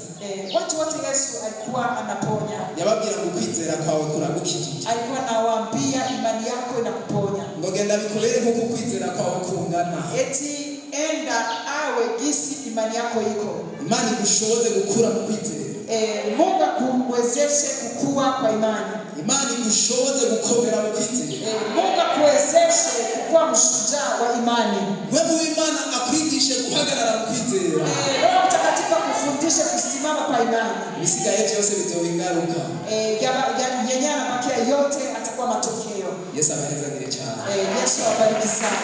Watu wote Yesu alikuwa anaponya. Yababwira ngo kwizera kwawe kuragukijije. Alikuwa anawaambia imani yako inakuponya. Ngo genda bikubere nko kwizera kwawe kungana. Eti enda awe gisi imani yako iko. Imani gushoboze gukura mu kwizera. Mungu akuwezeshe kukua kwa imani. Imani gushoboze gukomera mu kwizera. Mungu akuwezeshe kuwa mshujaa wa imani. Wewe Imana akwigishe guhagarara mu kwizera. Roho Mtakatifu akufundishe kusimama kwa imani. Bisigaye byose bizoingaruka. Yenye anabakia yote atakuwa matokeo. Yesu abahezagire cyane. Yesu awabariki sana.